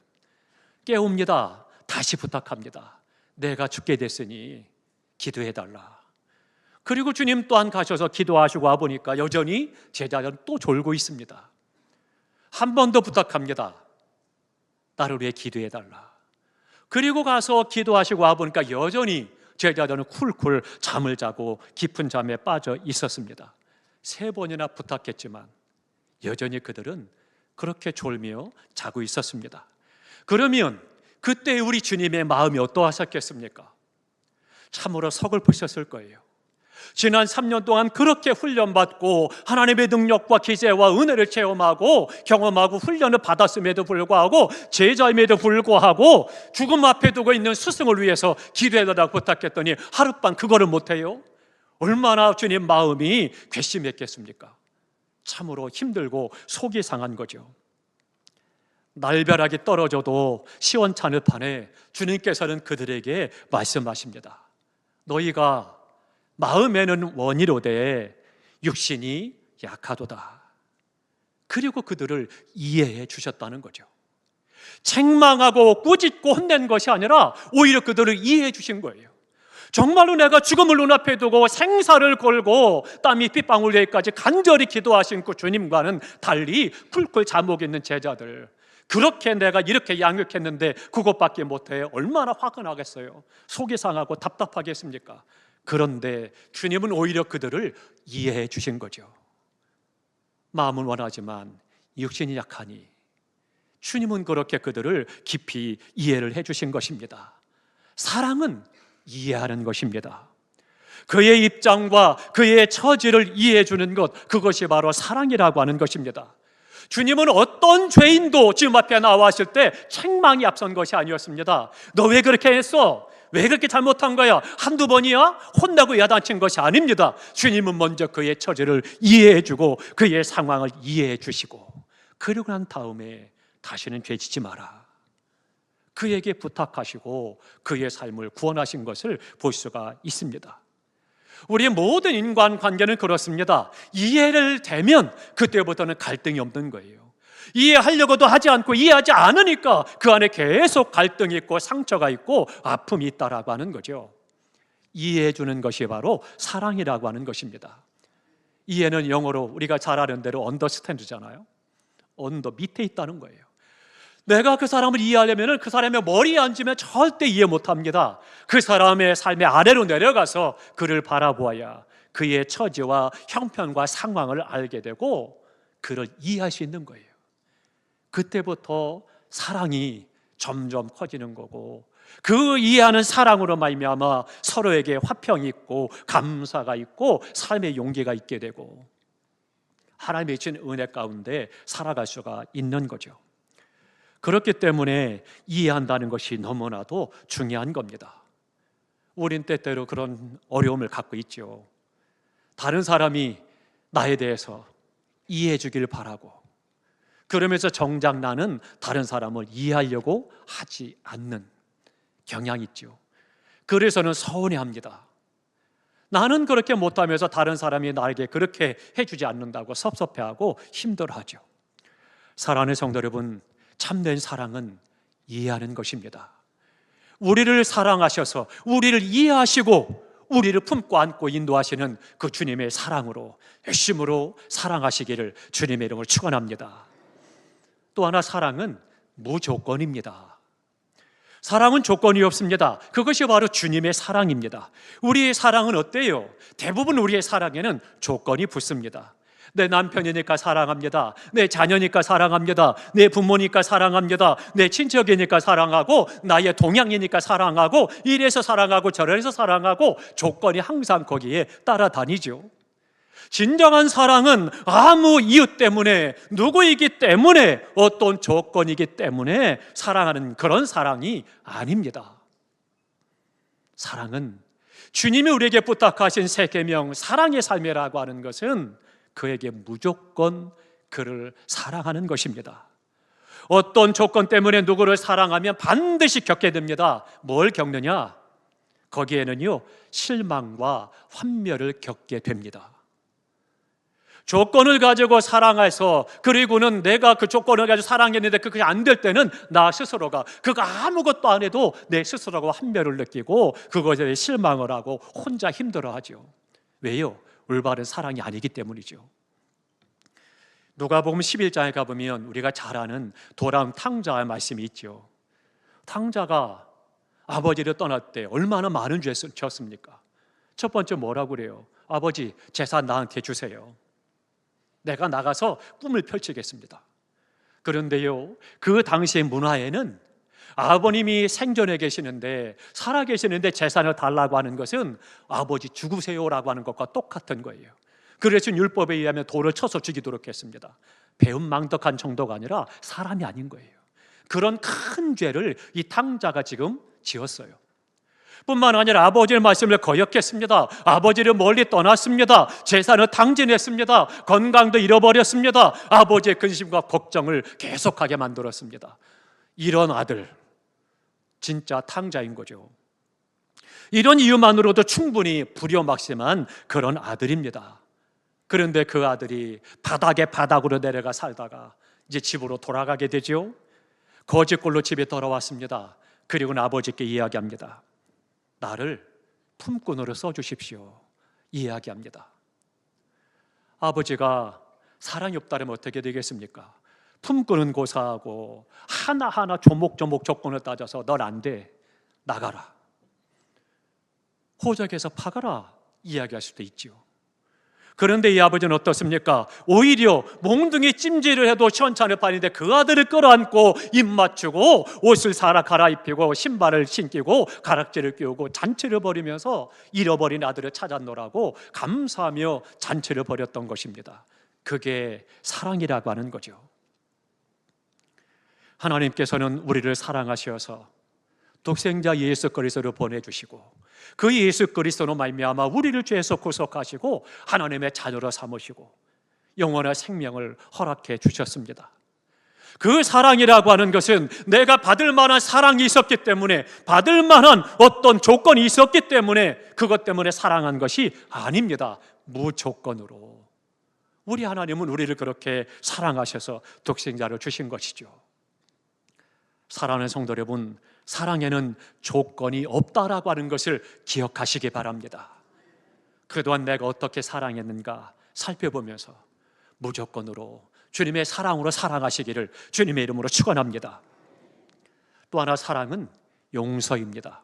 깨웁니다. 다시 부탁합니다. 내가 죽게 됐으니 기도해달라. 그리고 주님 또한 가셔서 기도하시고 와보니까 여전히 제자들은 또 졸고 있습니다. 한 번 더 부탁합니다. 나를 위해 기도해달라. 그리고 가서 기도하시고 와보니까 여전히 제자들은 쿨쿨 잠을 자고 깊은 잠에 빠져 있었습니다. 3번이나 부탁했지만 여전히 그들은 그렇게 졸며 자고 있었습니다. 그러면 그때 우리 주님의 마음이 어떠하셨겠습니까? 참으로 서글프셨을 거예요. 지난 3년 동안 그렇게 훈련받고 하나님의 능력과 기제와 은혜를 체험하고 경험하고 훈련을 받았음에도 불구하고, 제자임에도 불구하고 죽음 앞에 두고 있는 스승을 위해서 기도해달라고 부탁했더니 하룻밤 그거를 못해요? 얼마나 주님 마음이 괘씸했겠습니까? 참으로 힘들고 속이 상한 거죠. 날벼락이 떨어져도 시원찮을 판에 주님께서는 그들에게 말씀하십니다. 너희가 마음에는 원이로되 육신이 약하도다. 그리고 그들을 이해해 주셨다는 거죠. 책망하고 꾸짖고 혼낸 것이 아니라 오히려 그들을 이해해 주신 거예요. 정말로 내가 죽음을 눈앞에 두고 생사를 걸고 땀이 핏방울 내기까지 간절히 기도하신 그 주님과는 달리 쿨쿨 잠복 있는 제자들, 그렇게 내가 이렇게 양육했는데 그것밖에 못해 얼마나 화가 나겠어요. 속이 상하고 답답하겠습니까? 그런데 주님은 오히려 그들을 이해해 주신 거죠. 마음은 원하지만 육신이 약하니 주님은 그렇게 그들을 깊이 이해를 해 주신 것입니다. 사랑은 이해하는 것입니다. 그의 입장과 그의 처지를 이해해 주는 것, 그것이 바로 사랑이라고 하는 것입니다. 주님은 어떤 죄인도 지금 앞에 나왔을 때 책망이 앞선 것이 아니었습니다. 너 왜 그렇게 했어? 왜 그렇게 잘못한 거야? 한두 번이야? 혼나고 야단친 것이 아닙니다. 주님은 먼저 그의 처지를 이해해 주고 그의 상황을 이해해 주시고, 그러고 난 다음에 다시는 죄짓지 마라, 그에게 부탁하시고 그의 삶을 구원하신 것을 볼 수가 있습니다. 우리의 모든 인간관계는 그렇습니다. 이해를 되면 그때부터는 갈등이 없는 거예요. 이해하려고도 하지 않고 이해하지 않으니까 그 안에 계속 갈등이 있고 상처가 있고 아픔이 있다라고 하는 거죠. 이해해 주는 것이 바로 사랑이라고 하는 것입니다. 이해는 영어로 우리가 잘 아는 대로 언더스탠드잖아요. 언더, 밑에 있다는 거예요. 내가 그 사람을 이해하려면 그 사람의 머리에 앉으면 절대 이해 못합니다. 그 사람의 삶의 아래로 내려가서 그를 바라보아야 그의 처지와 형편과 상황을 알게 되고 그를 이해할 수 있는 거예요. 그때부터 사랑이 점점 커지는 거고, 그 이해하는 사랑으로 말미암아 서로에게 화평이 있고 감사가 있고 삶의 용기가 있게 되고 하나님의 주신 은혜 가운데 살아갈 수가 있는 거죠. 그렇기 때문에 이해한다는 것이 너무나도 중요한 겁니다. 우린 때때로 그런 어려움을 갖고 있죠. 다른 사람이 나에 대해서 이해해 주길 바라고, 그러면서 정작 나는 다른 사람을 이해하려고 하지 않는 경향이 있죠. 그래서는 서운해합니다. 나는 그렇게 못하면서 다른 사람이 나에게 그렇게 해주지 않는다고 섭섭해하고 힘들어하죠. 사랑하는 성도 여러분, 참된 사랑은 이해하는 것입니다. 우리를 사랑하셔서 우리를 이해하시고 우리를 품고 안고 인도하시는 그 주님의 사랑으로 열심으로 사랑하시기를 주님의 이름으로 축원합니다. 또 하나, 사랑은 무조건입니다. 사랑은 조건이 없습니다. 그것이 바로 주님의 사랑입니다. 우리의 사랑은 어때요? 대부분 우리의 사랑에는 조건이 붙습니다. 내 남편이니까 사랑합니다. 내 자녀니까 사랑합니다. 내 부모니까 사랑합니다. 내 친척이니까 사랑하고, 나의 동양이니까 사랑하고, 이래서 사랑하고 저래서 사랑하고, 조건이 항상 거기에 따라다니죠. 진정한 사랑은 아무 이유 때문에, 누구이기 때문에, 어떤 조건이기 때문에 사랑하는 그런 사랑이 아닙니다. 사랑은 주님이 우리에게 부탁하신 새 계명, 사랑의 삶이라고 하는 것은 그에게 무조건 그를 사랑하는 것입니다. 어떤 조건 때문에 누구를 사랑하면 반드시 겪게 됩니다. 뭘 겪느냐? 거기에는요, 실망과 환멸을 겪게 됩니다. 조건을 가지고 사랑해서, 그리고는 내가 그 조건을 가지고 사랑했는데 그것이 안 될 때는 나 스스로가 그거 아무것도 안 해도 내 스스로가 환멸을 느끼고 그것에 대해 실망을 하고 혼자 힘들어하죠. 왜요? 올바른 사랑이 아니기 때문이죠. 누가복음 11장에 가보면 우리가 잘 아는 돌아온 탕자의 말씀이 있죠. 탕자가 아버지를 떠날 때 얼마나 많은 죄를 졌습니까? 첫 번째 뭐라고 그래요? 아버지, 재산 나한테 주세요. 내가 나가서 꿈을 펼치겠습니다. 그런데요, 그 당시의 문화에는 아버님이 생전에 계시는데, 살아 계시는데 재산을 달라고 하는 것은 아버지 죽으세요라고 하는 것과 똑같은 거예요. 그래서 율법에 의하면 돌을 쳐서 죽이도록 했습니다. 배은망덕한 정도가 아니라 사람이 아닌 거예요. 그런 큰 죄를 이 탕자가 지금 지었어요. 뿐만 아니라 아버지의 말씀을 거역했습니다. 아버지를 멀리 떠났습니다. 재산을 탕진했습니다. 건강도 잃어버렸습니다. 아버지의 근심과 걱정을 계속하게 만들었습니다. 이런 아들, 진짜 탕자인 거죠. 이런 이유만으로도 충분히 불효막심한 그런 아들입니다. 그런데 그 아들이 바닥으로 내려가 살다가 이제 집으로 돌아가게 되죠. 거짓골로 집에 돌아왔습니다. 그리고는 아버지께 이야기합니다. 나를 품꾼으로 써주십시오. 이야기합니다. 아버지가 사랑이 없다면 어떻게 되겠습니까? 품꾼은 고사하고 하나하나 조목조목 조건을 따져서 넌 안 돼, 나가라, 호적에서 파가라 이야기할 수도 있죠. 그런데 이 아버지는 어떻습니까? 오히려 몽둥이 찜질을 해도 시원찮을 판인데 그 아들을 끌어안고 입 맞추고 옷을 갈아입히고 신발을 신기고 가락지를 끼우고 잔치를 벌이면서 잃어버린 아들을 찾아노라고 감사하며 잔치를 벌였던 것입니다. 그게 사랑이라고 하는 거죠. 하나님께서는 우리를 사랑하셔서 독생자 예수 그리스도를 보내주시고 그 예수 그리스도로 말미암아 우리를 죄에서 구속하시고 하나님의 자녀로 삼으시고 영원한 생명을 허락해 주셨습니다. 그 사랑이라고 하는 것은 내가 받을 만한 사랑이 있었기 때문에, 받을 만한 어떤 조건이 있었기 때문에 그것 때문에 사랑한 것이 아닙니다. 무조건으로 우리 하나님은 우리를 그렇게 사랑하셔서 독생자를 주신 것이죠. 사랑하는 성도 여러분, 사랑에는 조건이 없다라고 하는 것을 기억하시기 바랍니다. 그동안 내가 어떻게 사랑했는가 살펴보면서 무조건으로 주님의 사랑으로 사랑하시기를 주님의 이름으로 축원합니다. 또 하나, 사랑은 용서입니다.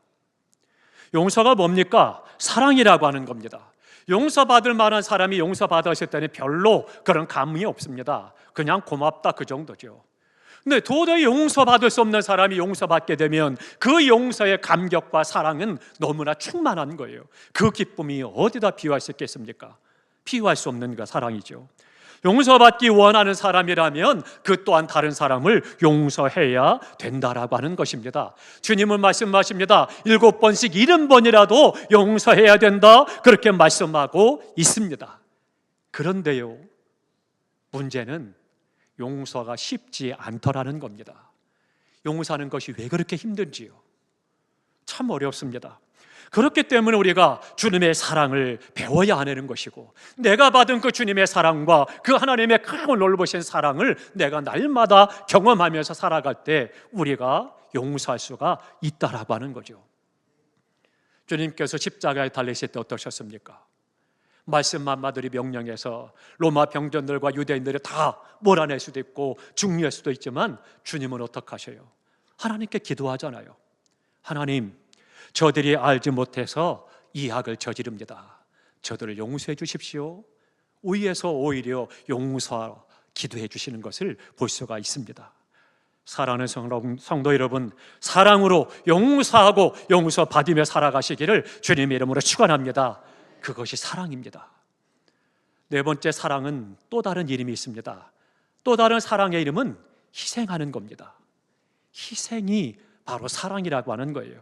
용서가 뭡니까? 사랑이라고 하는 겁니다. 용서받을 만한 사람이 용서받았을 때는 별로 그런 감흥이 없습니다. 그냥 고맙다, 그 정도죠. 근데 도저히 용서받을 수 없는 사람이 용서받게 되면 그 용서의 감격과 사랑은 너무나 충만한 거예요. 그 기쁨이 어디다 비유할 수 있겠습니까? 비유할 수 없는 그 사랑이죠. 용서받기 원하는 사람이라면 그 또한 다른 사람을 용서해야 된다라고 하는 것입니다. 주님은 말씀하십니다. 7번씩 70번이라도 용서해야 된다, 그렇게 말씀하고 있습니다. 그런데요, 문제는 용서가 쉽지 않더라는 겁니다. 용서하는 것이 왜 그렇게 힘든지요? 참 어렵습니다. 그렇기 때문에 우리가 주님의 사랑을 배워야 하는 것이고, 내가 받은 그 주님의 사랑과 그 하나님의 크고 넓으신 사랑을 내가 날마다 경험하면서 살아갈 때 우리가 용서할 수가 있다라고 하는 거죠. 주님께서 십자가에 달리실 때 어떠셨습니까? 말씀 한마디를 명령해서 로마 병전들과 유대인들을 다 몰아낼 수도 있고 죽일 수도 있지만 주님은 어떻게 하셔요? 하나님께 기도하잖아요. 하나님, 저들이 알지 못해서 이 악을 저지릅니다. 저들을 용서해 주십시오. 위에서 오히려 용서 기도해 주시는 것을 볼 수가 있습니다. 사랑하는 성도 여러분, 사랑으로 용서하고 용서받으며 살아가시기를 주님의 이름으로 축원합니다. 그것이 사랑입니다. 네 번째, 사랑은 또 다른 이름이 있습니다. 또 다른 사랑의 이름은 희생하는 겁니다. 희생이 바로 사랑이라고 하는 거예요.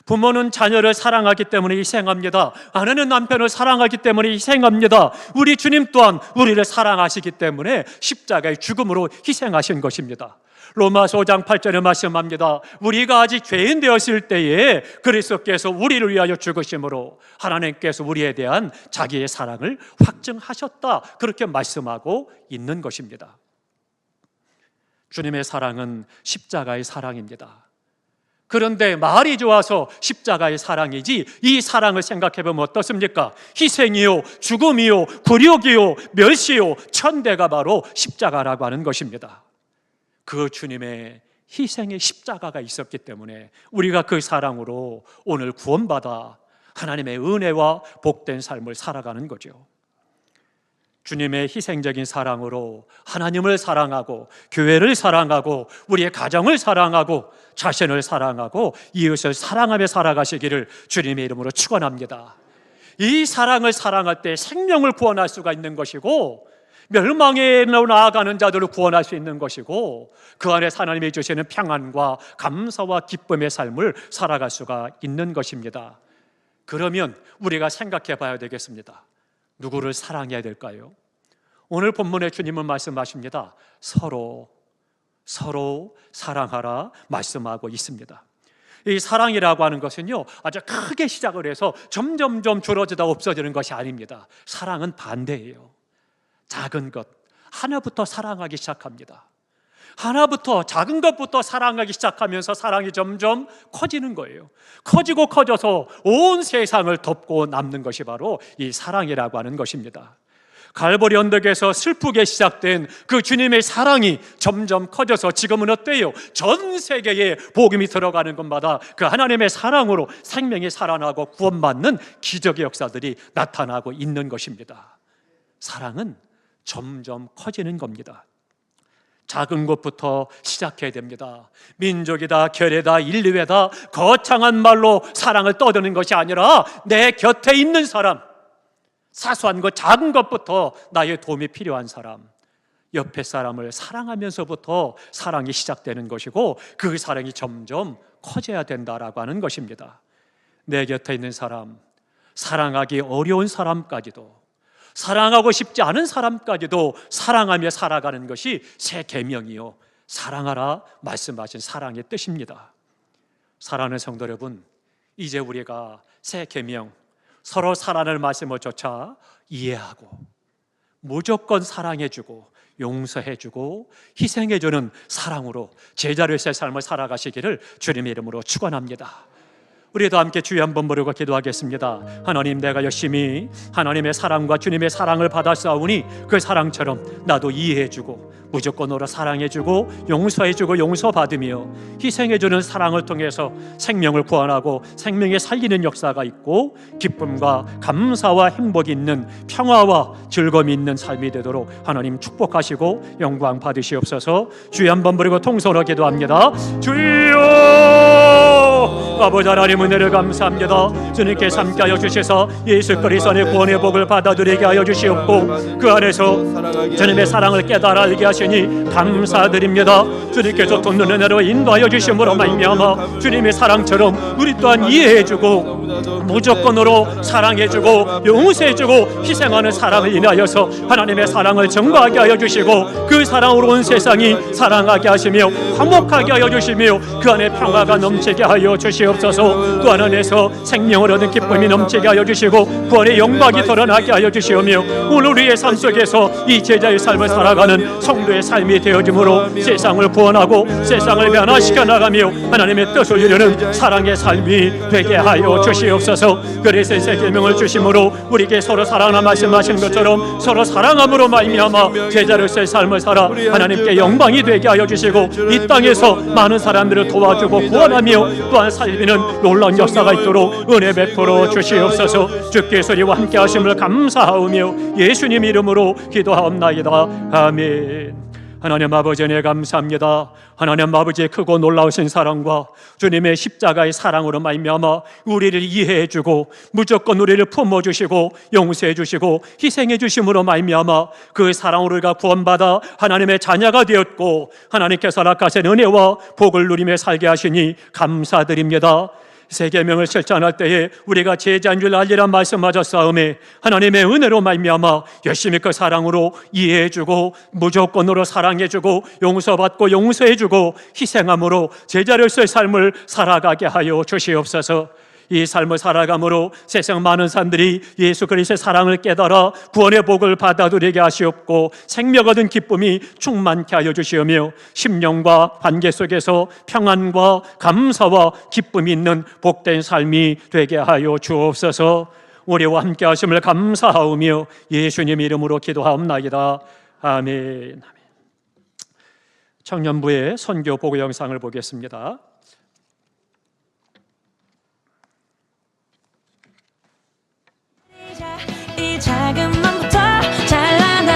부모는 자녀를 사랑하기 때문에 희생합니다. 아내는 남편을 사랑하기 때문에 희생합니다. 우리 주님 또한 우리를 사랑하시기 때문에 십자가의 죽음으로 희생하신 것입니다. 로마서 5장 8절에 말씀합니다. 우리가 아직 죄인 되었을 때에 그리스도께서 우리를 위하여 죽으심으로 하나님께서 우리에 대한 자기의 사랑을 확증하셨다, 그렇게 말씀하고 있는 것입니다. 주님의 사랑은 십자가의 사랑입니다. 그런데 말이 좋아서 십자가의 사랑이지, 이 사랑을 생각해보면 어떻습니까? 희생이요, 죽음이요, 굴욕이요, 멸시요, 천대가 바로 십자가라고 하는 것입니다. 그 주님의 희생의 십자가가 있었기 때문에 우리가 그 사랑으로 오늘 구원받아 하나님의 은혜와 복된 삶을 살아가는 거죠. 주님의 희생적인 사랑으로 하나님을 사랑하고 교회를 사랑하고 우리의 가정을 사랑하고 자신을 사랑하고 이웃을 사랑하며 살아가시기를 주님의 이름으로 축원합니다. 이 사랑을 사랑할 때 생명을 구원할 수가 있는 것이고 멸망에 나아가는 자들을 구원할 수 있는 것이고 그 안에 하나님이 주시는 평안과 감사와 기쁨의 삶을 살아갈 수가 있는 것입니다. 그러면 우리가 생각해 봐야 되겠습니다. 누구를 사랑해야 될까요? 오늘 본문에 주님은 말씀하십니다. 서로 사랑하라 말씀하고 있습니다. 이 사랑이라고 하는 것은요, 아주 크게 시작을 해서 점점점 줄어들다 없어지는 것이 아닙니다. 사랑은 반대예요. 작은 것 하나부터 사랑하기 시작합니다. 하나부터, 작은 것부터 사랑하기 시작하면서 사랑이 점점 커지는 거예요. 커지고 커져서 온 세상을 덮고 남는 것이 바로 이 사랑이라고 하는 것입니다. 갈보리 언덕에서 슬프게 시작된 그 주님의 사랑이 점점 커져서 지금은 어때요? 전 세계에 복음이 들어가는 곳마다 그 하나님의 사랑으로 생명이 살아나고 구원받는 기적의 역사들이 나타나고 있는 것입니다. 사랑은 점점 커지는 겁니다. 작은 것부터 시작해야 됩니다. 민족이다, 결의다, 인류애다 거창한 말로 사랑을 떠드는 것이 아니라 내 곁에 있는 사람, 사소한 것, 작은 것부터 나의 도움이 필요한 사람, 옆에 사람을 사랑하면서부터 사랑이 시작되는 것이고 그 사랑이 점점 커져야 된다라고 하는 것입니다. 내 곁에 있는 사람, 사랑하기 어려운 사람까지도, 사랑하고 싶지 않은 사람까지도 사랑하며 살아가는 것이 새 계명이요 사랑하라 말씀하신 사랑의 뜻입니다. 사랑하는 성도 여러분, 이제 우리가 새 계명, 서로 사랑을 말씀을 조차 이해하고 무조건 사랑해주고 용서해주고 희생해주는 사랑으로 제자로서의 삶을 살아가시기를 주님의 이름으로 축원합니다. 우리도 함께 주여 한번 부르고 기도하겠습니다. 하나님, 내가 열심히 하나님의 사랑과 주님의 사랑을 받았사오니 그 사랑처럼 나도 이해해주고 무조건으로 사랑해주고 용서해주고 용서받으며 희생해주는 사랑을 통해서 생명을 구원하고 생명에 살리는 역사가 있고 기쁨과 감사와 행복이 있는 평화와 즐거움이 있는 삶이 되도록 하나님 축복하시고 영광 받으시옵소서. 주여 한번 부르고 통성으로 기도합니다. 주여! 아버지 하나님, 은혜를 감사합니다. 주님께서 함께하여 주셔서 예수 그리스도 안의 구원의 복을 받아들이게 하여 주시옵고 그 안에서 주님의 사랑을 깨달아 알게 하시니 감사드립니다. 주님께서 돕는 은혜로 인도하여 주심으로 말미암아 주님의 사랑처럼 우리 또한 이해해주고 무조건으로 사랑해주고 용서해주고 희생하는 사랑을 인하여서 하나님의 사랑을 증거하게 하여 주시고 그 사랑으로 온 세상이 사랑하게 하시며 화목하게 하여 주시며 그 안에 평화가 넘치게 하여 주시옵소서. 또 안에서 생명을 얻은 기쁨이 넘치게 하여 주시고 구원의 영광이 드러나게 하여 주시오며 오늘 우리의 삶 속에서 이 제자의 삶을 살아가는 성도의 삶이 되어짐으로 세상을 구원하고 세상을 변화시켜 나가며 하나님의 뜻을 이루는 사랑의 삶이 되게 하여 주시옵소서. 그래서 새 계명을 주심으로 우리에게 서로 사랑하라 말씀하신 것처럼 서로 사랑함으로 말미암아 제자로서의 삶을 살아 하나님께 영광이 되게 하여 주시고 이 땅에서 많은 사람들을 도와주고 구원하며 또한 살리는 놀라운 역사가 있도록 은혜 베풀어 주시옵소서. 주께서 우리와 함께 하심을 감사하오며 예수님 이름으로 기도하옵나이다. 아멘. 하나님 아버지, 은혜 감사합니다. 하나님 아버지의 크고 놀라우신 사랑과 주님의 십자가의 사랑으로 말미암아 우리를 이해해 주고 무조건 우리를 품어 주시고 용서해 주시고 희생해 주심으로 말미암아 그 사랑으로 우리가 구원받아 하나님의 자녀가 되었고 하나님께서 허락하신 은혜와 복을 누리며 살게 하시니 감사드립니다. 새 계명을 실천할 때에 우리가 제자인 줄 알리라 말씀하셨사오매 하나님의 은혜로 말미암아 열심히 그 사랑으로 이해해주고 무조건으로 사랑해주고 용서받고 용서해주고 희생함으로 제자로서의 삶을 살아가게 하여 주시옵소서. 이 삶을 살아감으로 세상 많은 사람들이 예수 그리스도의 사랑을 깨달아 구원의 복을 받아들이게 하시옵고 생명 얻은 기쁨이 충만케 하여 주시오며 심령과 관계 속에서 평안과 감사와 기쁨이 있는 복된 삶이 되게 하여 주옵소서. 우리와 함께 하심을 감사하오며 예수님 이름으로 기도하옵나이다. 아멘. 청년부의 선교 보고 영상을 보겠습니다. 이 작은 맘부터 잘난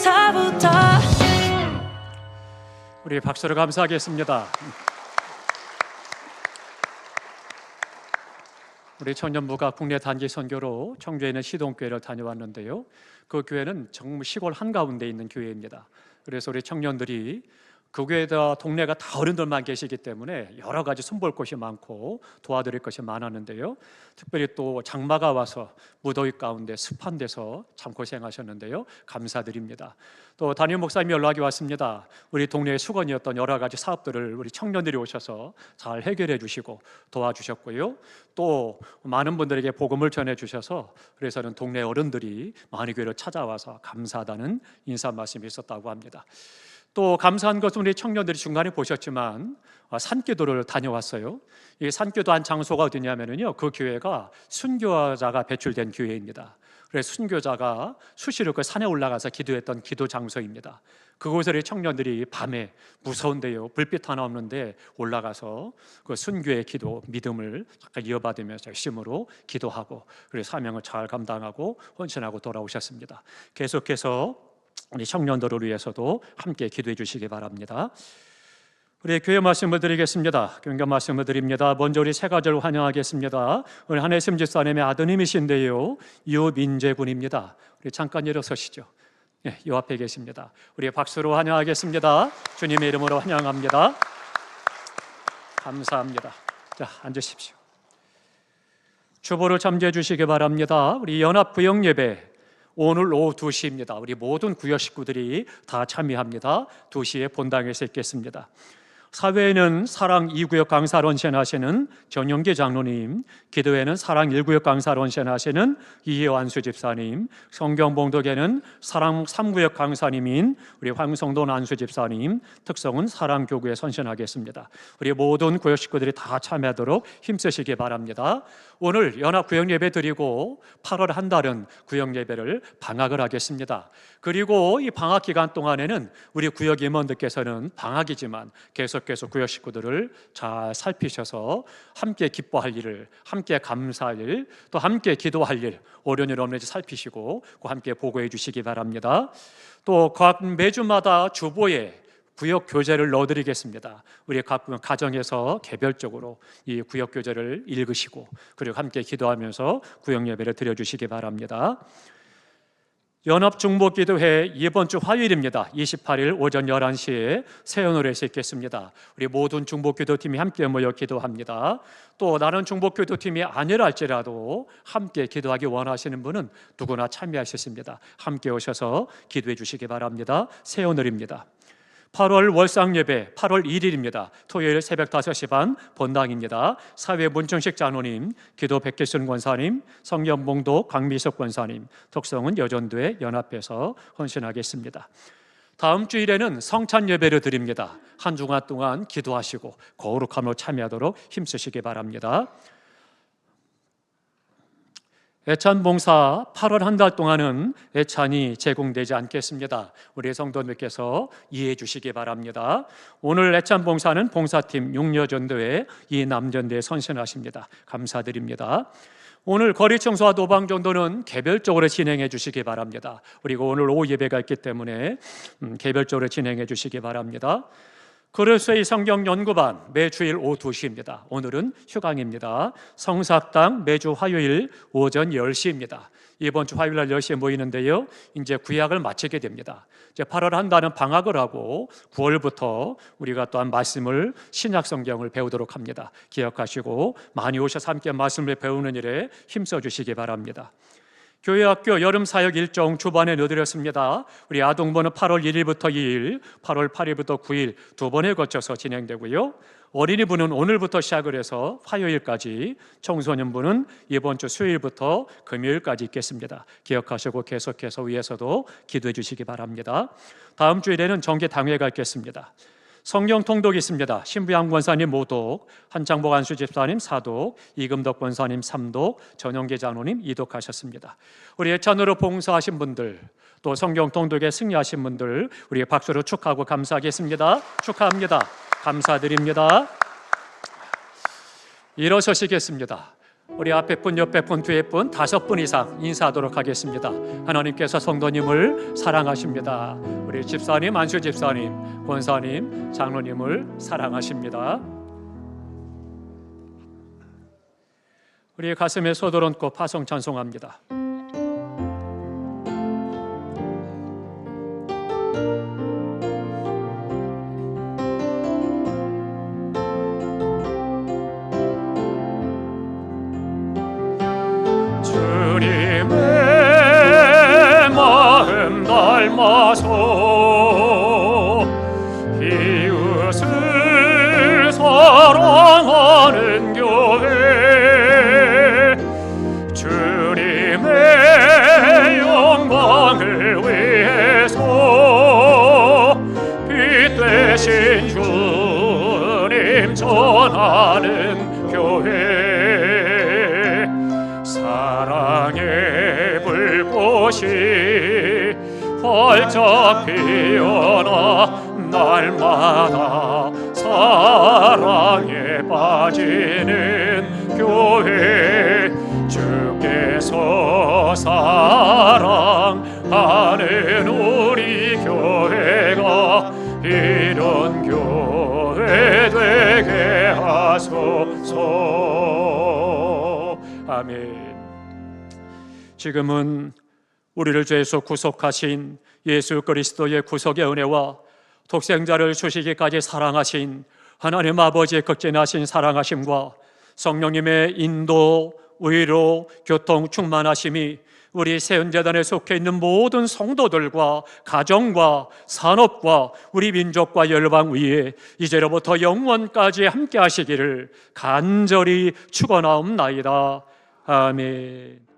인사부터. 우리 박수로 감사하겠습니다. 우리 청년부가 국내 단기 선교로 청주에 있는 시동교회를 다녀왔는데요. 그 교회는 정말 시골 한가운데 있는 교회입니다. 그래서 우리 청년들이 그 교회다 동네가 다 어른들만 계시기 때문에 여러 가지 손볼 곳이 많고 도와드릴 것이 많았는데요. 특별히 또 장마가 와서 무더위 가운데 습한 데서 참 고생하셨는데요. 감사드립니다. 또 담임 목사님이 연락이 왔습니다. 우리 동네의 수건이었던 여러 가지 사업들을 우리 청년들이 오셔서 잘 해결해 주시고 도와주셨고요. 또 많은 분들에게 복음을 전해 주셔서 그래서는 동네 어른들이 많이 교회를 찾아와서 감사하다는 인사 말씀이 있었다고 합니다. 또 감사한 것은 우리 청년들이 중간에 보셨지만 산기도를 다녀왔어요. 이 산기도한 장소가 어디냐면요, 그 교회가 순교자가 배출된 교회입니다. 그래서 순교자가 수시로 그 산에 올라가서 기도했던 기도 장소입니다. 그곳에 우리 청년들이 밤에 무서운데요, 불빛 하나 없는데 올라가서 그 순교의 기도, 믿음을 잠깐 이어받으면서 열심으로 기도하고 그리고 사명을 잘 감당하고 헌신하고 돌아오셨습니다. 계속해서 우리 청년들을 위해서도 함께 기도해 주시기 바랍니다. 우리 교회 말씀을 드리겠습니다. 교회 말씀을 드립니다. 먼저 우리 세 가지를 환영하겠습니다. 우리 한혜심 집사님의 아드님이신데요, 유민재 군입니다. 우리 잠깐 일어서시죠. 네, 이 앞에 계십니다. 우리 박수로 환영하겠습니다. 주님의 이름으로 환영합니다. 감사합니다. 자, 앉으십시오. 주보를 참조해 주시기 바랍니다. 우리 연합구역 예배 오늘 오후 2시입니다. 우리 모든 구역 식구들이 다 참여합니다. 2시에 본당에서 있겠습니다. 사회에는 사랑 2구역 강사로 헌신하시는 정영기 장로님, 기도회는 사랑 1구역 강사로 헌신하시는 이혜완수 집사님, 성경봉독회는 사랑 3구역 강사님인 우리 황성돈 안수 집사님, 특성은 사랑 교구에 헌신하겠습니다. 우리 모든 구역 식구들이 다 참여하도록 힘쓰시기 바랍니다. 오늘 연합구역 예배 드리고 8월 한 달은 구역 예배를 방학을 하겠습니다. 그리고 이 방학 기간 동안에는 우리 구역 임원들께서는 방학이지만 계속해서 구역 식구들을 잘 살피셔서 함께 기뻐할 일을, 함께 감사할 일, 또 함께 기도할 일 오련일 없는지 살피시고 함께 보고해 주시기 바랍니다. 또 각 매주마다 주보에 구역 교재를 넣어드리겠습니다. 우리 각 가정에서 개별적으로 이 구역 교재를 읽으시고 그리고 함께 기도하면서 구역 예배를 드려주시기 바랍니다. 연합중보기도회 이번 주 화요일입니다. 28일 오전 11시에 세연홀에서 있겠습니다. 우리 모든 중보기도팀이 함께 모여 기도합니다. 또 나는 중보기도팀이 아니라 할지라도 함께 기도하기 원하시는 분은 누구나 참여하실 수 있습니다. 함께 오셔서 기도해 주시기 바랍니다. 세연홀입니다. 8월 월상예배 8월 1일입니다. 토요일 새벽 5시 반 본당입니다. 사회 문정식 장로님, 기도 백기순 권사님, 성경봉독 강미석 권사님, 특성은 여전도회 연합회에서 헌신하겠습니다. 다음 주일에는 성찬 예배를 드립니다. 한 주간 동안 기도하시고 거룩함으로 참여하도록 힘쓰시기 바랍니다. 애찬봉사 8월 한 달 동안은 애찬이 제공되지 않겠습니다. 우리 성도님께서 이해해 주시기 바랍니다. 오늘 애찬봉사는 봉사팀 육려전도회 이남전도에 선신하십니다. 감사드립니다. 오늘 거리청소와 도방전도는 개별적으로 진행해 주시기 바랍니다. 그리고 오늘 오후 예배가 있기 때문에 개별적으로 진행해 주시기 바랍니다. 그리스도의 성경 연구반 매주일 오후 2시입니다. 오늘은 휴강입니다. 성사학당 매주 화요일 오전 10시입니다. 이번 주 화요일 날 10시에 모이는데요, 이제 구약을 마치게 됩니다. 이제 8월 한 달은 방학을 하고 9월부터 우리가 또한 말씀을 신약 성경을 배우도록 합니다. 기억하시고 많이 오셔서 함께 말씀을 배우는 일에 힘써 주시기 바랍니다. 교회학교 여름사역 일정 주반에 넣어드렸습니다. 우리 아동부는 8월 1일부터 2일, 8월 8일부터 9일 두 번에 거쳐서 진행되고요. 어린이부는 오늘부터 시작을 해서 화요일까지, 청소년부는 이번 주 수요일부터 금요일까지 있겠습니다. 기억하시고 계속해서 위에서도 기도해 주시기 바랍니다. 다음 주일에는 정기당회가 있겠습니다. 성경 통독이 있습니다. 신부양 권사님 모독, 한창복 안수 집사님 사독, 이금덕 권사님 삼독, 전영계 장로님 2독 하셨습니다. 우리 애찬으로 봉사하신 분들, 또 성경 통독에 승리하신 분들 우리 박수로 축하하고 감사하겠습니다. 축하합니다. 감사드립니다. 일어서시겠습니다. 우리 앞에 분, 옆에 분, 뒤에 분 5분 이상 인사하도록 하겠습니다. 하나님께서 성도님을 사랑하십니다. 우리 집사님, 안수 집사님, 권사님, 장로님을 사랑하십니다. 우리 가슴에 소들 얹고 파송 찬송합니다. 주님의 마음 닮아서 이웃을 사랑하는 교회, 주님의 영광을 위해서 빛 되신 주님 전하는 교회, 사랑의 불꽃이 활짝 피어나 날마다 사랑에 빠지는 교회, 주께서 사랑하는 우리 교회가 이런 교회 되게 하소서. 아멘. 지금은 우리를 죄에서 구속하신 예수 그리스도의 구속의 은혜와 독생자를 주시기까지 사랑하신 하나님 아버지의 극진하신 사랑하심과 성령님의 인도, 위로, 교통, 충만하심이 우리 세운재단에 속해 있는 모든 성도들과 가정과 산업과 우리 민족과 열방 위에 이제로부터 영원까지 함께 하시기를 간절히 축원하옵나이다. 아멘.